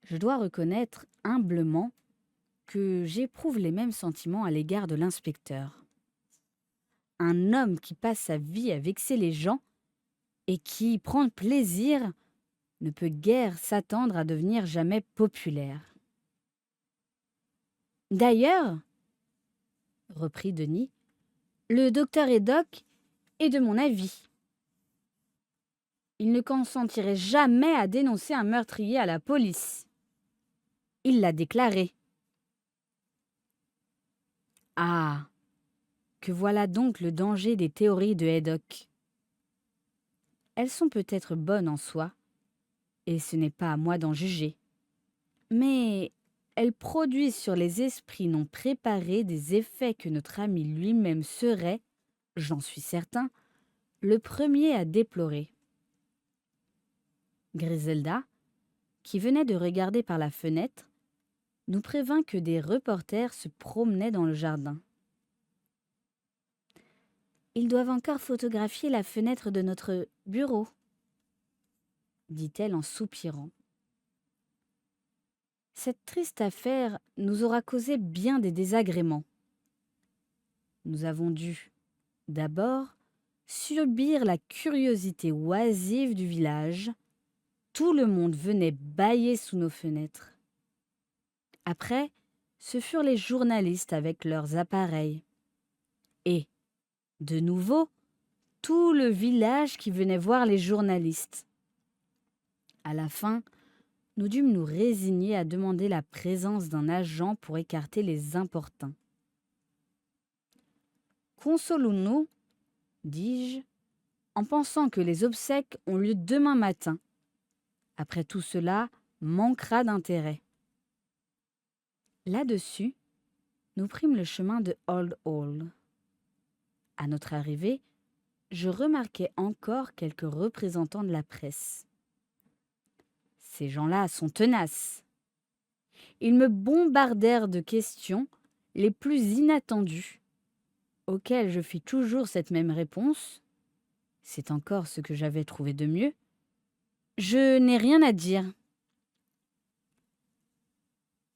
Speaker 1: Je dois reconnaître humblement que j'éprouve les mêmes sentiments à l'égard de l'inspecteur. Un homme qui passe sa vie à vexer les gens et qui prend plaisir ne peut guère s'attendre à devenir jamais populaire. D'ailleurs, reprit Denis, le docteur Haddock est de mon avis. Il ne consentirait jamais à dénoncer un meurtrier à la police. Il l'a déclaré. Ah, que voilà donc le danger des théories de Haddock. Elles sont peut-être bonnes en soi, et ce n'est pas à moi d'en juger. Mais elles produisent sur les esprits non préparés des effets que notre ami lui-même serait, j'en suis certain, le premier à déplorer. Griselda, qui venait de regarder par la fenêtre, nous prévint que des reporters se promenaient dans le jardin. Ils doivent encore photographier la fenêtre de notre bureau, dit-elle en soupirant. Cette triste affaire nous aura causé bien des désagréments. Nous avons dû, d'abord, subir la curiosité oisive du village. Tout le monde venait bâiller sous nos fenêtres. Après, ce furent les journalistes avec leurs appareils. Et, de nouveau, tout le village qui venait voir les journalistes. À la fin, nous dûmes nous résigner à demander la présence d'un agent pour écarter les importuns. Consolons-nous, dis-je, en pensant que les obsèques ont lieu demain matin. Après tout cela, manquera d'intérêt. Là-dessus, nous prîmes le chemin de Old Hall. À notre arrivée, je remarquai encore quelques représentants de la presse. Ces gens-là sont tenaces. Ils me bombardèrent de questions les plus inattendues, auxquelles je fis toujours cette même réponse. C'est encore ce que j'avais trouvé de mieux. Je n'ai rien à dire.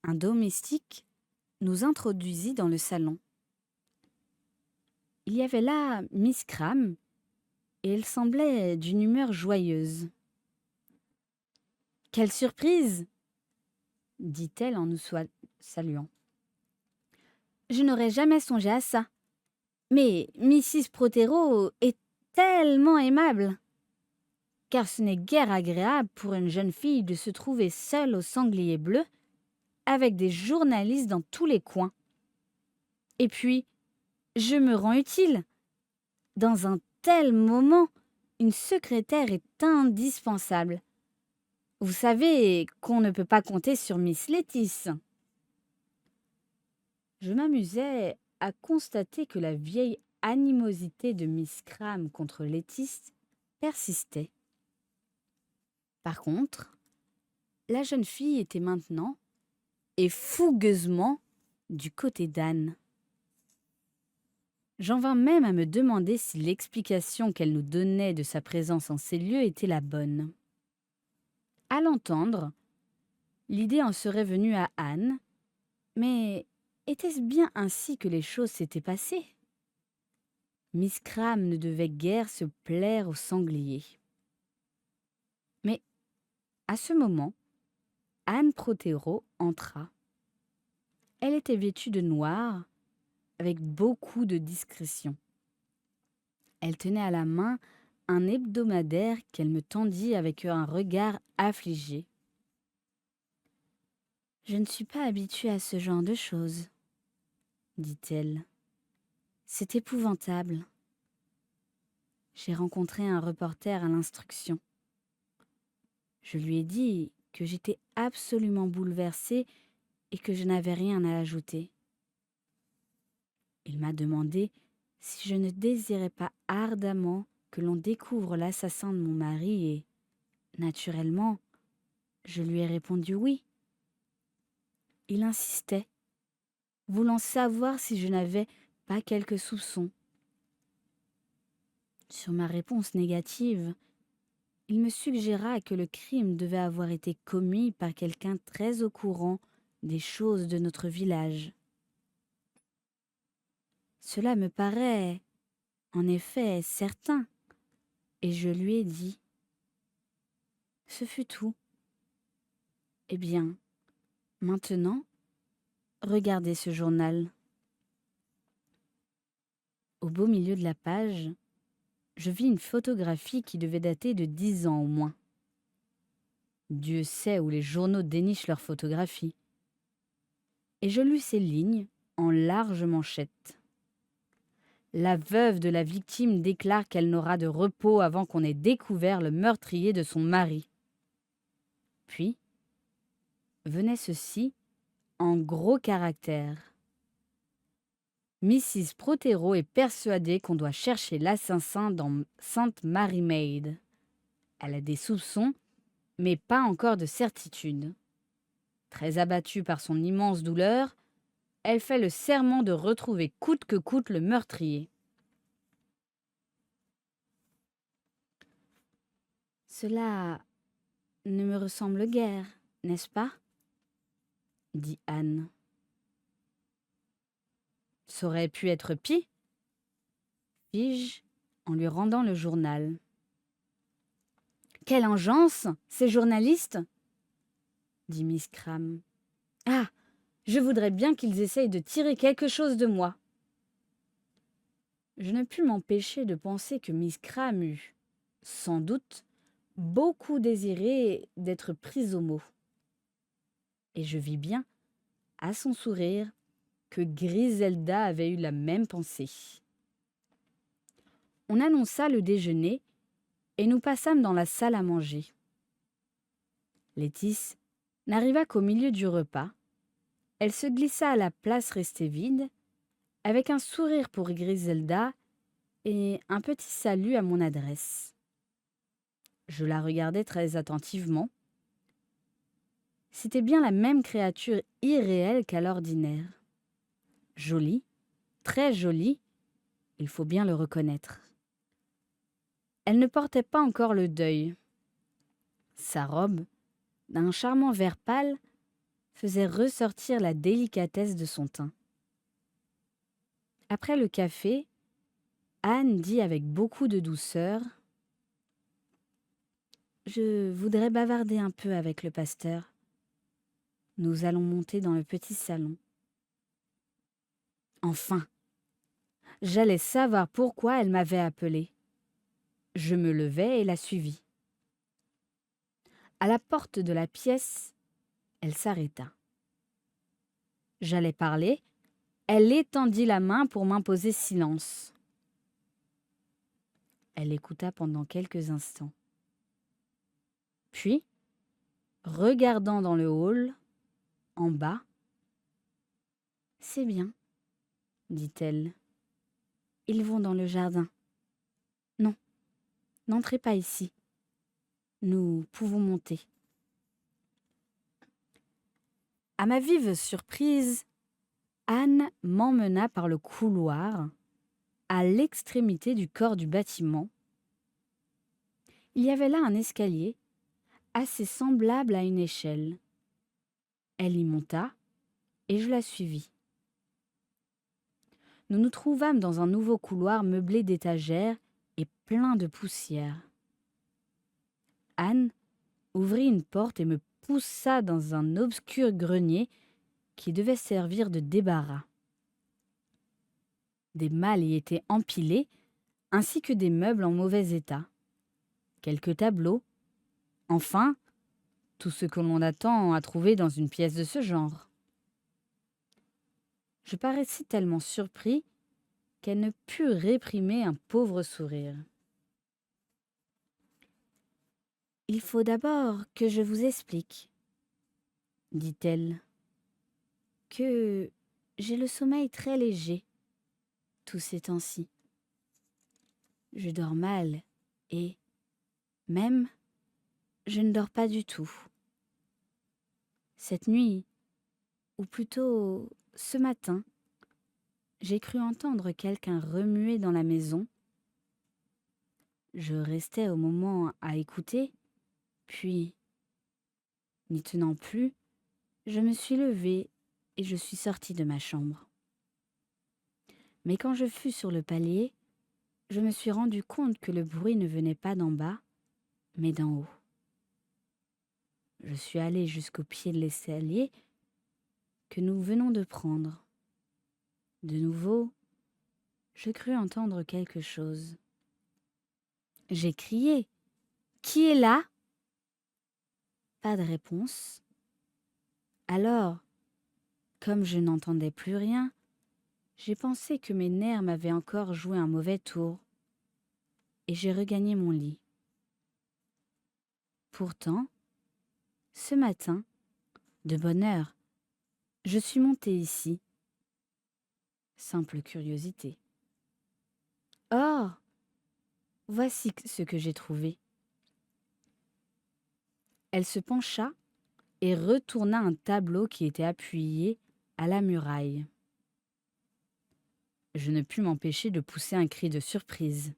Speaker 1: Un domestique nous introduisit dans le salon. Il y avait là Miss Cram, et elle semblait d'une humeur joyeuse. « Quelle surprise !» dit-elle en nous saluant. « Je n'aurais jamais songé à ça. Mais Mrs. Protéro est tellement aimable. Car ce n'est guère agréable pour une jeune fille de se trouver seule au Sanglier Bleu, avec des journalistes dans tous les coins. Et puis, je me rends utile. Dans un tel moment, une secrétaire est indispensable. Vous savez qu'on ne peut pas compter sur Miss Lettice. » Je m'amusais à constater que la vieille animosité de Miss Cram contre Lettice persistait. Par contre, la jeune fille était maintenant, et fougueusement, du côté d'Anne. J'en vins même à me demander si l'explication qu'elle nous donnait de sa présence en ces lieux était la bonne. À l'entendre, l'idée en serait venue à Anne, mais était-ce bien ainsi que les choses s'étaient passées? Miss Cram ne devait guère se plaire aux sangliers. Mais, à ce moment, Anne Protéro entra. Elle était vêtue de noir, avec beaucoup de discrétion. Elle tenait à la main un hebdomadaire qu'elle me tendit avec un regard affligé. « Je ne suis pas habituée à ce genre de choses, » dit-elle. « C'est épouvantable. J'ai rencontré un reporter à l'instruction. Je lui ai dit que j'étais absolument bouleversée et que je n'avais rien à ajouter. Il m'a demandé si je ne désirais pas ardemment que l'on découvre l'assassin de mon mari et, naturellement, je lui ai répondu oui. Il insistait, voulant savoir si je n'avais pas quelques soupçons. Sur ma réponse négative, il me suggéra que le crime devait avoir été commis par quelqu'un très au courant des choses de notre village. Cela me paraît, en effet, certain, et je lui ai dit. Ce fut tout. Eh bien, maintenant, regardez ce journal. Au beau milieu de la page, je vis une photographie qui devait dater de 10 ans au moins. Dieu sait où les journaux dénichent leurs photographies. Et je lus ces lignes en larges manchettes. La veuve de la victime déclare qu'elle n'aura de repos avant qu'on ait découvert le meurtrier de son mari. Puis, venait ceci en gros caractères. Mrs. Prothero est persuadée qu'on doit chercher l'assassin dans Sainte Mary Maid. Elle a des soupçons, mais pas encore de certitude. Très abattue par son immense douleur, elle fait le serment de retrouver coûte que coûte le meurtrier. Cela ne me ressemble guère, n'est-ce pas ? Dit Anne. Ça aurait pu être pis, fis-je en lui rendant le journal. Quelle engeance, ces journalistes ! Dit Miss Cram. Ah, je voudrais bien qu'ils essayent de tirer quelque chose de moi. Je ne pus m'empêcher de penser que Miss Cram eût, sans doute, beaucoup désiré d'être prise au mot. Et je vis bien, à son sourire, que Griselda avait eu la même pensée. On annonça le déjeuner et nous passâmes dans la salle à manger. Létice n'arriva qu'au milieu du repas. Elle se glissa à la place restée vide, avec un sourire pour Griselda et un petit salut à mon adresse. Je la regardais très attentivement. C'était bien la même créature irréelle qu'à l'ordinaire. Jolie, très jolie, il faut bien le reconnaître. Elle ne portait pas encore le deuil. Sa robe, d'un charmant vert pâle, faisait ressortir la délicatesse de son teint. Après le café, Anne dit avec beaucoup de douceur : « Je voudrais bavarder un peu avec le pasteur. Nous allons monter dans le petit salon. » Enfin, j'allais savoir pourquoi elle m'avait appelée. Je me levai et la suivis. À la porte de la pièce, elle s'arrêta. J'allais parler, elle étendit la main pour m'imposer silence. Elle écouta pendant quelques instants. Puis, regardant dans le hall, en bas, « C'est bien, dit-elle. Ils vont dans le jardin. Non, n'entrez pas ici. Nous pouvons monter. » À ma vive surprise, Anne m'emmena par le couloir à l'extrémité du corps du bâtiment. Il y avait là un escalier assez semblable à une échelle. Elle y monta et je la suivis. Nous nous trouvâmes dans un nouveau couloir meublé d'étagères et plein de poussière. Anne ouvrit une porte et me poussa dans un obscur grenier qui devait servir de débarras. Des malles y étaient empilés, ainsi que des meubles en mauvais état. Quelques tableaux, enfin, tout ce que l'on attend à trouver dans une pièce de ce genre. Je paraissais tellement surpris qu'elle ne put réprimer un pauvre sourire. Il faut d'abord que je vous explique, dit-elle, que j'ai le sommeil très léger tous ces temps-ci. Je dors mal et, même, je ne dors pas du tout. Cette nuit, ou plutôt ce matin, j'ai cru entendre quelqu'un remuer dans la maison. Je restais au moment à écouter, puis, n'y tenant plus, je me suis levée et je suis sortie de ma chambre. Mais quand je fus sur le palier, je me suis rendu compte que le bruit ne venait pas d'en bas, mais d'en haut. Je suis allée jusqu'au pied de l'escalier que nous venons de prendre. De nouveau, je crus entendre quelque chose. J'ai crié. « Qui est là ?» Pas de réponse. Alors, comme je n'entendais plus rien, j'ai pensé que mes nerfs m'avaient encore joué un mauvais tour, et j'ai regagné mon lit. Pourtant, ce matin, de bonne heure, je suis montée ici. Simple curiosité. Or, voici ce que j'ai trouvé. Elle se pencha et retourna un tableau qui était appuyé à la muraille. Je ne pus m'empêcher de pousser un cri de surprise.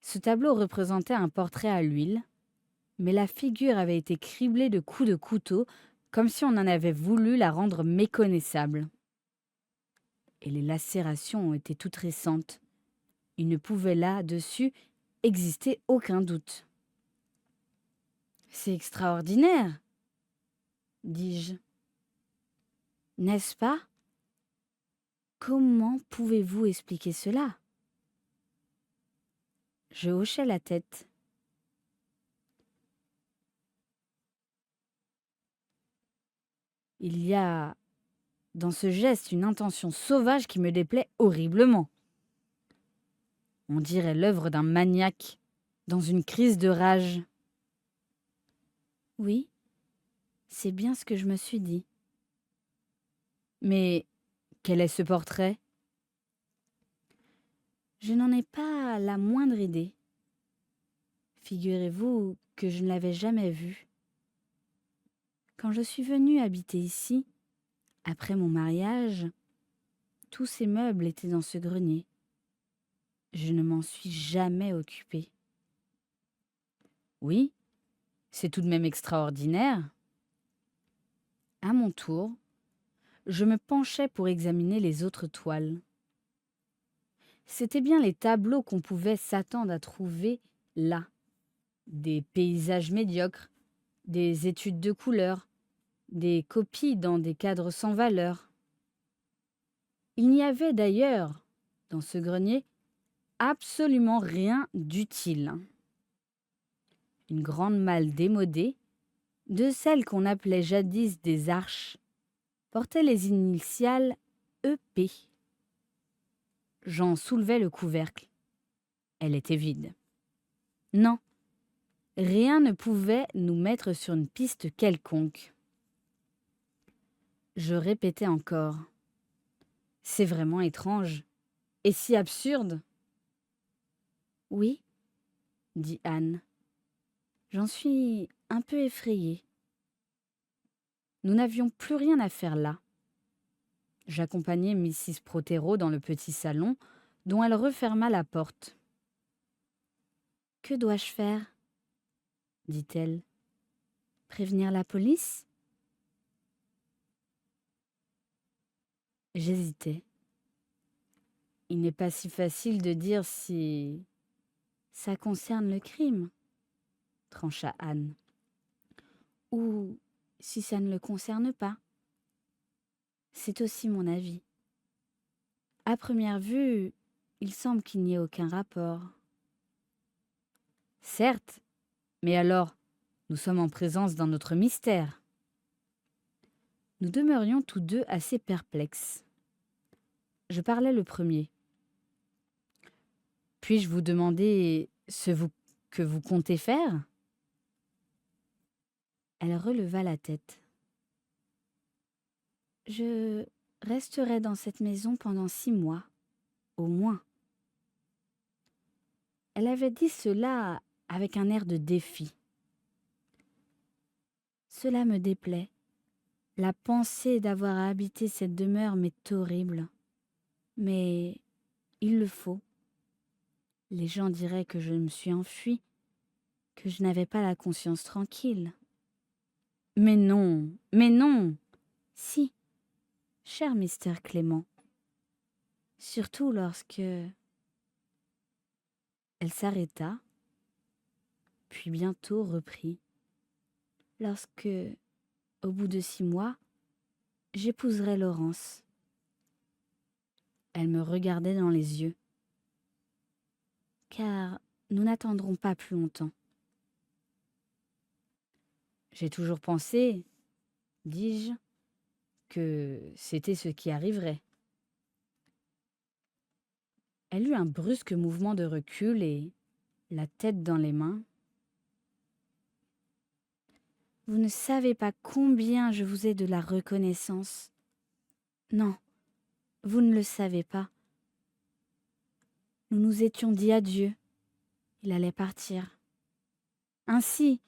Speaker 1: Ce tableau représentait un portrait à l'huile, mais la figure avait été criblée de coups de couteau, comme si on en avait voulu la rendre méconnaissable. Et les lacérations ont été toutes récentes. Il ne pouvait là-dessus exister aucun doute. « C'est extraordinaire !» dis-je. « N'est-ce pas ? Comment pouvez-vous expliquer cela ?» Je hochai la tête. Il y a dans ce geste une intention sauvage qui me déplaît horriblement. On dirait l'œuvre d'un maniaque dans une crise de rage. Oui, c'est bien ce que je me suis dit. Mais quel est ce portrait ? Je n'en ai pas la moindre idée. Figurez-vous que je ne l'avais jamais vu. Quand je suis venue habiter ici, après mon mariage, tous ces meubles étaient dans ce grenier. Je ne m'en suis jamais occupée. Oui, c'est tout de même extraordinaire. À mon tour, je me penchai pour examiner les autres toiles. C'étaient bien les tableaux qu'on pouvait s'attendre à trouver là. Des paysages médiocres, des études de couleurs, des copies dans des cadres sans valeur. Il n'y avait d'ailleurs, dans ce grenier, absolument rien d'utile. Une grande malle démodée, de celles qu'on appelait jadis des arches, portait les initiales EP. J'en soulevai le couvercle. Elle était vide. Non, rien ne pouvait nous mettre sur une piste quelconque. Je répétais encore. C'est vraiment étrange et si absurde. Oui, dit Anne. J'en suis un peu effrayée. Nous n'avions plus rien à faire là. J'accompagnai Mrs. Prothero dans le petit salon, dont elle referma la porte. « Que dois-je faire ?» dit-elle. « Prévenir la police ?» J'hésitais. Il n'est pas si facile de dire si ça concerne le crime, trancha Anne. Ou si ça ne le concerne pas. C'est aussi mon avis. À première vue, il semble qu'il n'y ait aucun rapport. Certes, mais alors, nous sommes en présence d'un autre mystère. Nous demeurions tous deux assez perplexes. Je parlais le premier. Puis-je vous demander que vous comptez faire? Elle releva la tête. Je resterai dans cette maison pendant 6 mois, au moins. Elle avait dit cela avec un air de défi. Cela me déplaît. La pensée d'avoir à habiter cette demeure m'est horrible. Mais il le faut. Les gens diraient que je me suis enfuie, que je n'avais pas la conscience tranquille. Mais non, mais non. Si, cher Mister Clément. Surtout lorsque... Elle s'arrêta, puis bientôt reprit. Lorsque, au bout de 6 mois, j'épouserai Laurence. Elle me regardait dans les yeux. Car nous n'attendrons pas plus longtemps. J'ai toujours pensé, dis-je, que c'était ce qui arriverait. Elle eut un brusque mouvement de recul et, la tête dans les mains, « Vous ne savez pas combien je vous ai de la reconnaissance. Non, vous ne le savez pas. Nous nous étions dit adieu. Il allait partir. Ainsi,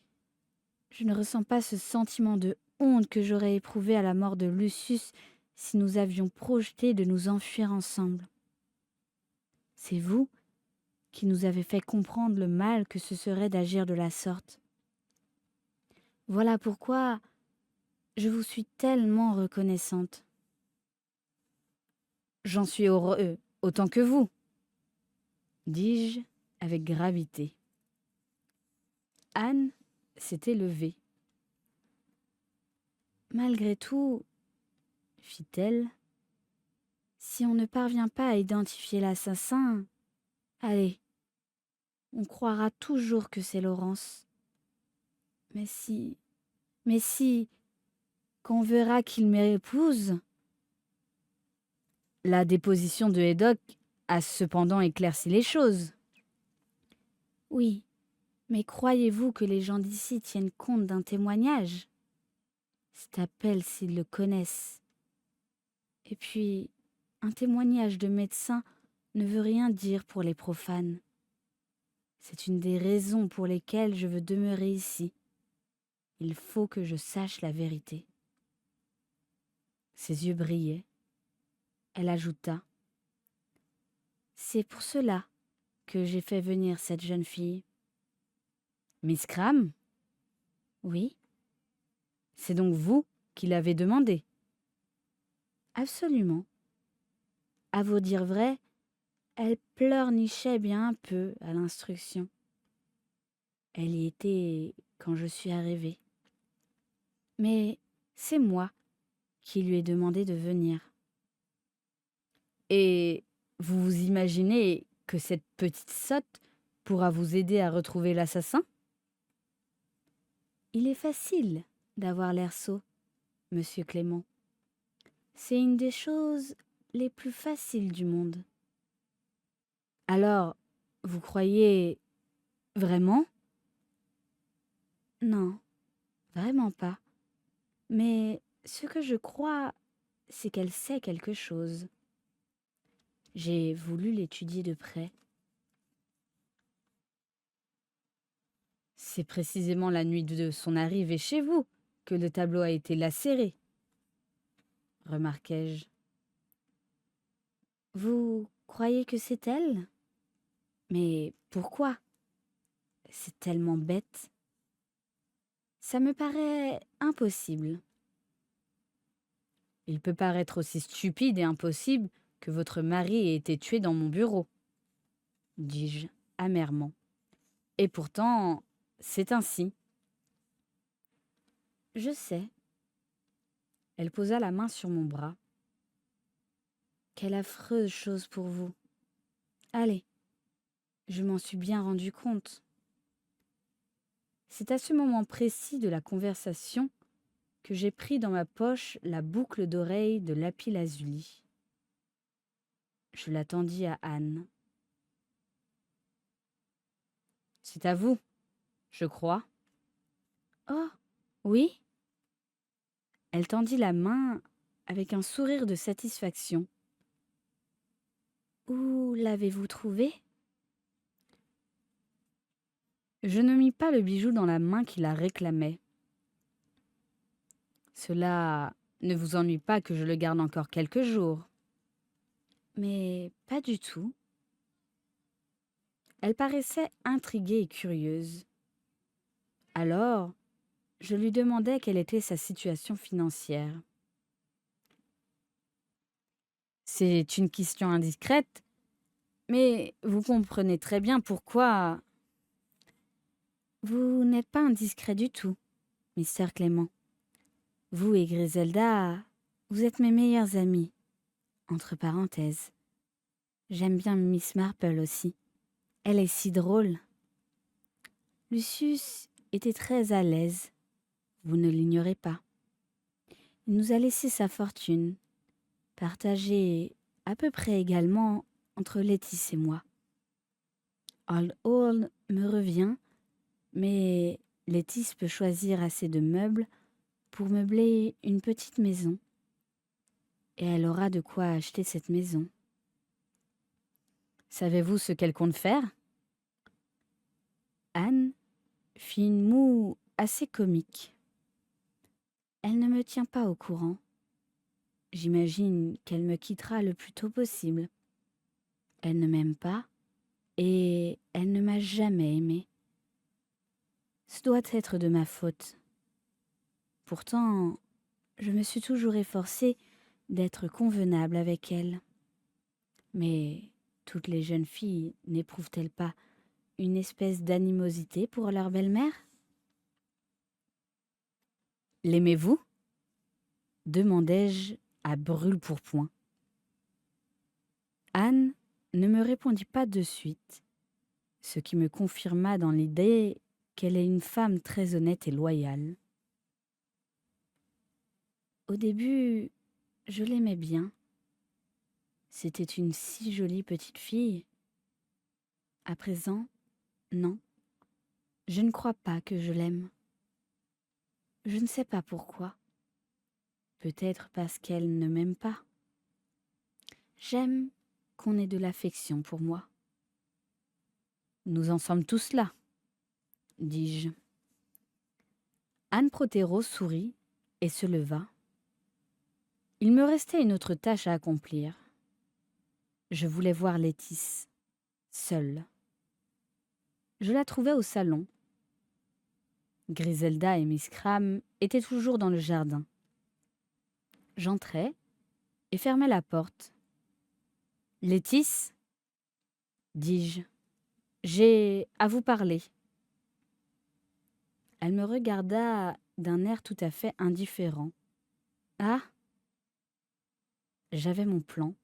Speaker 1: je ne ressens pas ce sentiment de honte que j'aurais éprouvé à la mort de Lucius si nous avions projeté de nous enfuir ensemble. C'est vous qui nous avez fait comprendre le mal que ce serait d'agir de la sorte. Voilà pourquoi je vous suis tellement reconnaissante. J'en suis heureux autant que vous, dis-je avec gravité. Anne s'était levée. Malgré tout, fit-elle, si on ne parvient pas à identifier l'assassin, allez, on croira toujours que c'est Laurence. Mais si, quand on verra qu'il m'épouse... La déposition de Haydock a cependant éclairci les choses. Oui, mais croyez-vous que les gens d'ici tiennent compte d'un témoignage? C'est à peine s'ils le connaissent. Et puis, un témoignage de médecin ne veut rien dire pour les profanes. C'est une des raisons pour lesquelles je veux demeurer ici. Il faut que je sache la vérité. Ses yeux brillaient. Elle ajouta : « C'est pour cela que j'ai fait venir cette jeune fille. » Miss Cram ? Oui. C'est donc vous qui l'avez demandé ? Absolument. À vous dire vrai, elle pleurnichait bien un peu à l'instruction. Elle y était quand je suis arrivée. Mais c'est moi qui lui ai demandé de venir. Et vous vous imaginez que cette petite sotte pourra vous aider à retrouver l'assassin ? Il est facile d'avoir l'air sot, monsieur Clément. C'est une des choses les plus faciles du monde. Alors, vous croyez vraiment ? Non, vraiment pas. Mais ce que je crois, c'est qu'elle sait quelque chose. J'ai voulu l'étudier de près. C'est précisément la nuit de son arrivée chez vous que le tableau a été lacéré, remarquai-je. Vous croyez que c'est elle ? Mais pourquoi ? C'est tellement bête. Ça me paraît impossible. Il peut paraître aussi stupide et impossible que votre mari ait été tué dans mon bureau, dis-je amèrement. Et pourtant, c'est ainsi. Je sais. Elle posa la main sur mon bras. Quelle affreuse chose pour vous. Allez, je m'en suis bien rendu compte. C'est à ce moment précis de la conversation que j'ai pris dans ma poche la boucle d'oreille de lapis-lazuli. Je la tendis à Anne. C'est à vous, je crois. Oh, oui. Elle tendit la main avec un sourire de satisfaction. Où l'avez-vous trouvé? Je ne mis pas le bijou dans la main qui la réclamait. Cela ne vous ennuie pas que je le garde encore quelques jours? Mais pas du tout. Elle paraissait intriguée et curieuse. Alors, je lui demandai quelle était sa situation financière. C'est une question indiscrète, mais vous comprenez très bien pourquoi. Vous n'êtes pas indiscret du tout, Mister Clément. Vous et Griselda, vous êtes mes meilleurs amis. Entre parenthèses. J'aime bien Miss Marple aussi. Elle est si drôle. Lucius était très à l'aise. Vous ne l'ignorez pas. Il nous a laissé sa fortune, partagée à peu près également entre Lettice et moi. Old Hall me revient, mais Lettice peut choisir assez de meubles pour meubler une petite maison. Et elle aura de quoi acheter cette maison. Savez-vous ce qu'elle compte faire? Anne fit une moue assez comique. Elle ne me tient pas au courant. J'imagine qu'elle me quittera le plus tôt possible. Elle ne m'aime pas et elle ne m'a jamais aimé. Ce doit être de ma faute. Pourtant, je me suis toujours efforcée d'être convenable avec elle. Mais toutes les jeunes filles n'éprouvent-elles pas une espèce d'animosité pour leur belle-mère? L'aimez-vous? Demandai-je à brûle-pourpoint. Anne ne me répondit pas de suite, ce qui me confirma dans l'idée qu'elle est une femme très honnête et loyale. Au début, je l'aimais bien. C'était une si jolie petite fille. À présent, non, je ne crois pas que je l'aime. Je ne sais pas pourquoi. Peut-être parce qu'elle ne m'aime pas. J'aime qu'on ait de l'affection pour moi. Nous en sommes tous là, dis-je. Anne Protéro sourit et se leva. Il me restait une autre tâche à accomplir. Je voulais voir Lettice, seule. Je la trouvai au salon. Griselda et Miss Cram étaient toujours dans le jardin. J'entrai et fermai la porte. « Lettice, dis-je, j'ai à vous parler. » Elle me regarda d'un air tout à fait indifférent. Ah, j'avais mon plan.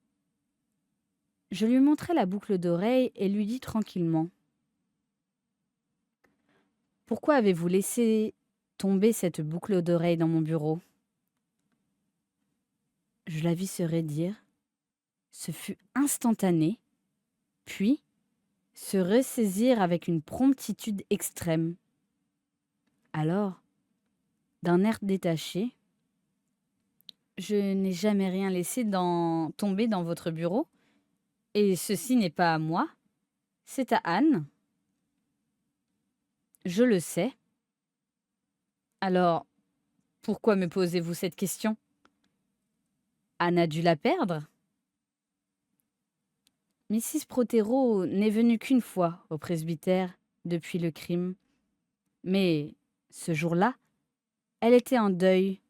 Speaker 1: Je lui montrai la boucle d'oreille et lui dis tranquillement. « Pourquoi avez-vous laissé tomber cette boucle d'oreille dans mon bureau ?» Je la vis se raidir. Ce fut instantané, puis se ressaisir avec une promptitude extrême. Alors, d'un air détaché, « Je n'ai jamais rien laissé tomber dans votre bureau, et ceci n'est pas à moi, c'est à Anne. » Je le sais. Alors, pourquoi me posez-vous cette question? Anne a dû la perdre? Mrs. Protéro n'est venue qu'une fois au presbytère depuis le crime. Mais ce jour-là, elle était en deuil,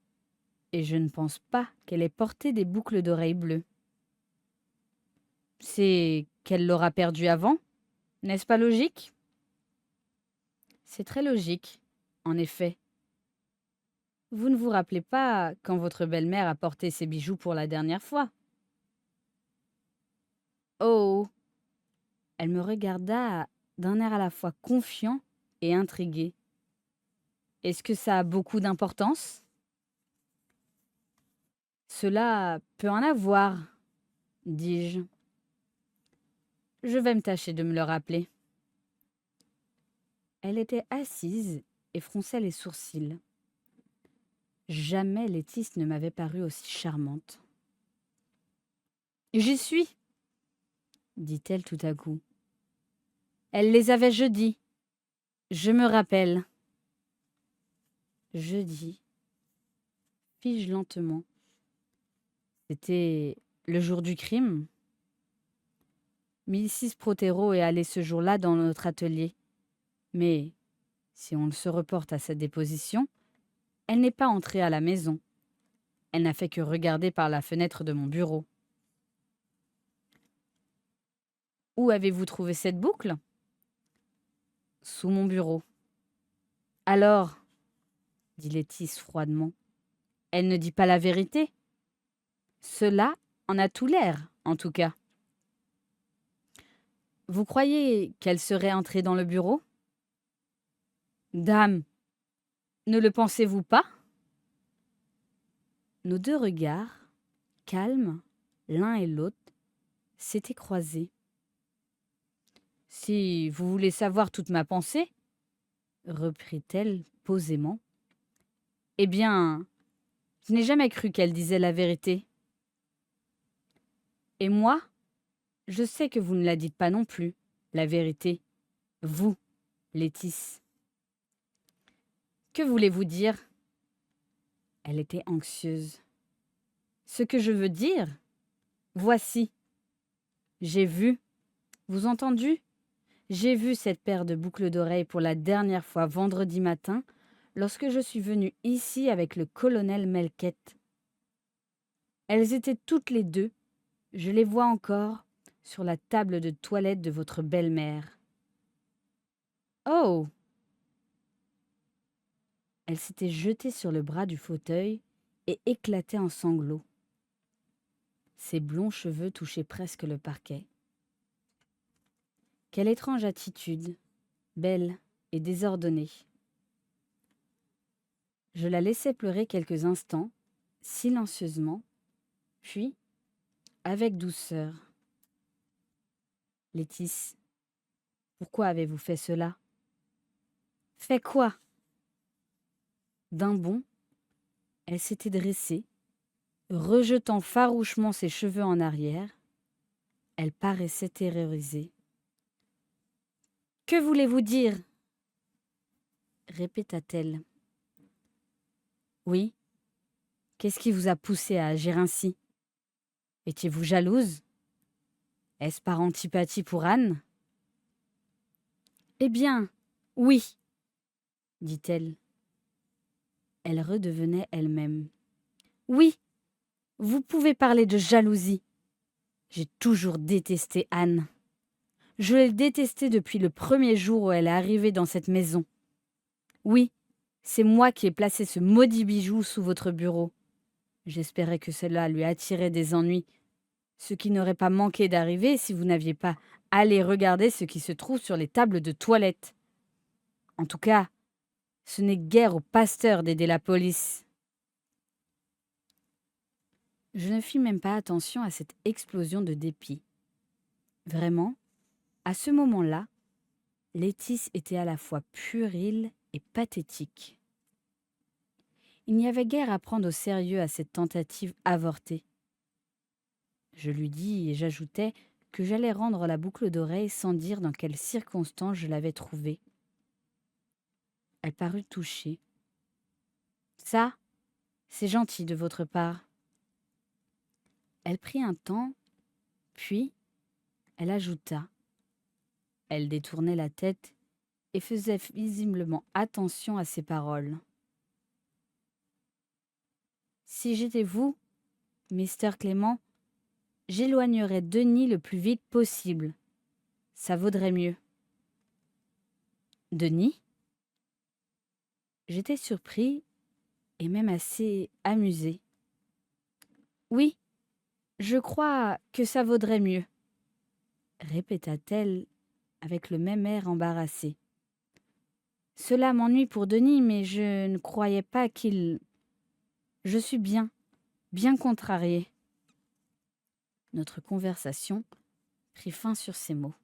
Speaker 1: et je ne pense pas qu'elle ait porté des boucles d'oreilles bleues. C'est qu'elle l'aura perdue avant, n'est-ce pas logique? C'est très logique, en effet. Vous ne vous rappelez pas quand votre belle-mère a porté ses bijoux pour la dernière fois? Oh! Elle me regarda d'un air à la fois confiant et intrigué. Est-ce que ça a beaucoup d'importance? Cela peut en avoir, dis-je. Je vais me tâcher de me le rappeler. Elle était assise et fronçait les sourcils. Jamais Létice ne m'avait paru aussi charmante. J'y suis, dit-elle tout à coup. Elle les avait jeudi. Je me rappelle. Jeudi, fis-je lentement. C'était le jour du crime. Mrs. Prothero est allée ce jour-là dans notre atelier. Mais, si on se reporte à sa déposition, elle n'est pas entrée à la maison. Elle n'a fait que regarder par la fenêtre de mon bureau. Où avez-vous trouvé cette boucle? Sous mon bureau. Alors, dit Létice froidement, elle ne dit pas la vérité. Cela en a tout l'air, en tout cas. Vous croyez qu'elle serait entrée dans le bureau? Dame, ne le pensez-vous pas? Nos deux regards, calmes l'un et l'autre, s'étaient croisés. Si vous voulez savoir toute ma pensée, reprit-elle posément, eh bien, je n'ai jamais cru qu'elle disait la vérité. Et moi, je sais que vous ne la dites pas non plus, la vérité. Vous, Létice. Que voulez-vous dire? Elle était anxieuse. Ce que je veux dire? Voici. J'ai vu. Vous entendu? J'ai vu cette paire de boucles d'oreilles pour la dernière fois vendredi matin, lorsque je suis venue ici avec le colonel Melkett. Elles étaient toutes les deux, je les vois encore, sur la table de toilette de votre belle-mère. Oh! Elle s'était jetée sur le bras du fauteuil et éclatait en sanglots. Ses blonds cheveux touchaient presque le parquet. Quelle étrange attitude, belle et désordonnée. Je la laissai pleurer quelques instants, silencieusement, puis, avec douceur. Létice, pourquoi avez-vous fait cela? Fait quoi? D'un bond, elle s'était dressée, rejetant farouchement ses cheveux en arrière. Elle paraissait terrorisée. Que voulez-vous dire? Répéta-t-elle. Oui, qu'est-ce qui vous a poussé à agir ainsi? Étiez-vous jalouse? Est-ce par antipathie pour Anne? Eh bien, oui, dit-elle. Elle redevenait elle-même. Oui, vous pouvez parler de jalousie. J'ai toujours détesté Anne. Je l'ai détestée depuis le premier jour où elle est arrivée dans cette maison. Oui, c'est moi qui ai placé ce maudit bijou sous votre bureau. J'espérais que cela lui attirait des ennuis, ce qui n'aurait pas manqué d'arriver si vous n'aviez pas allé regarder ce qui se trouve sur les tables de toilette. En tout cas, ce n'est guère au pasteur d'aider la police. Je ne fis même pas attention à cette explosion de dépit. Vraiment, à ce moment-là, Létice était à la fois puérile et pathétique. Il n'y avait guère à prendre au sérieux à cette tentative avortée. Je lui dis et j'ajoutai que j'allais rendre la boucle d'oreille sans dire dans quelles circonstances je l'avais trouvée. Elle parut touchée. Ça, c'est gentil de votre part. Elle prit un temps, puis elle ajouta. Elle détournait la tête et faisait visiblement attention à ses paroles. Si j'étais vous, Mister Clément, j'éloignerais Denis le plus vite possible. Ça vaudrait mieux. Denis? J'étais surpris et même assez amusé. Oui, je crois que ça vaudrait mieux, répéta-t-elle avec le même air embarrassé. Cela m'ennuie pour Denis, mais je ne croyais pas qu'il... Je suis bien contrariée. Notre conversation prit fin sur ces mots.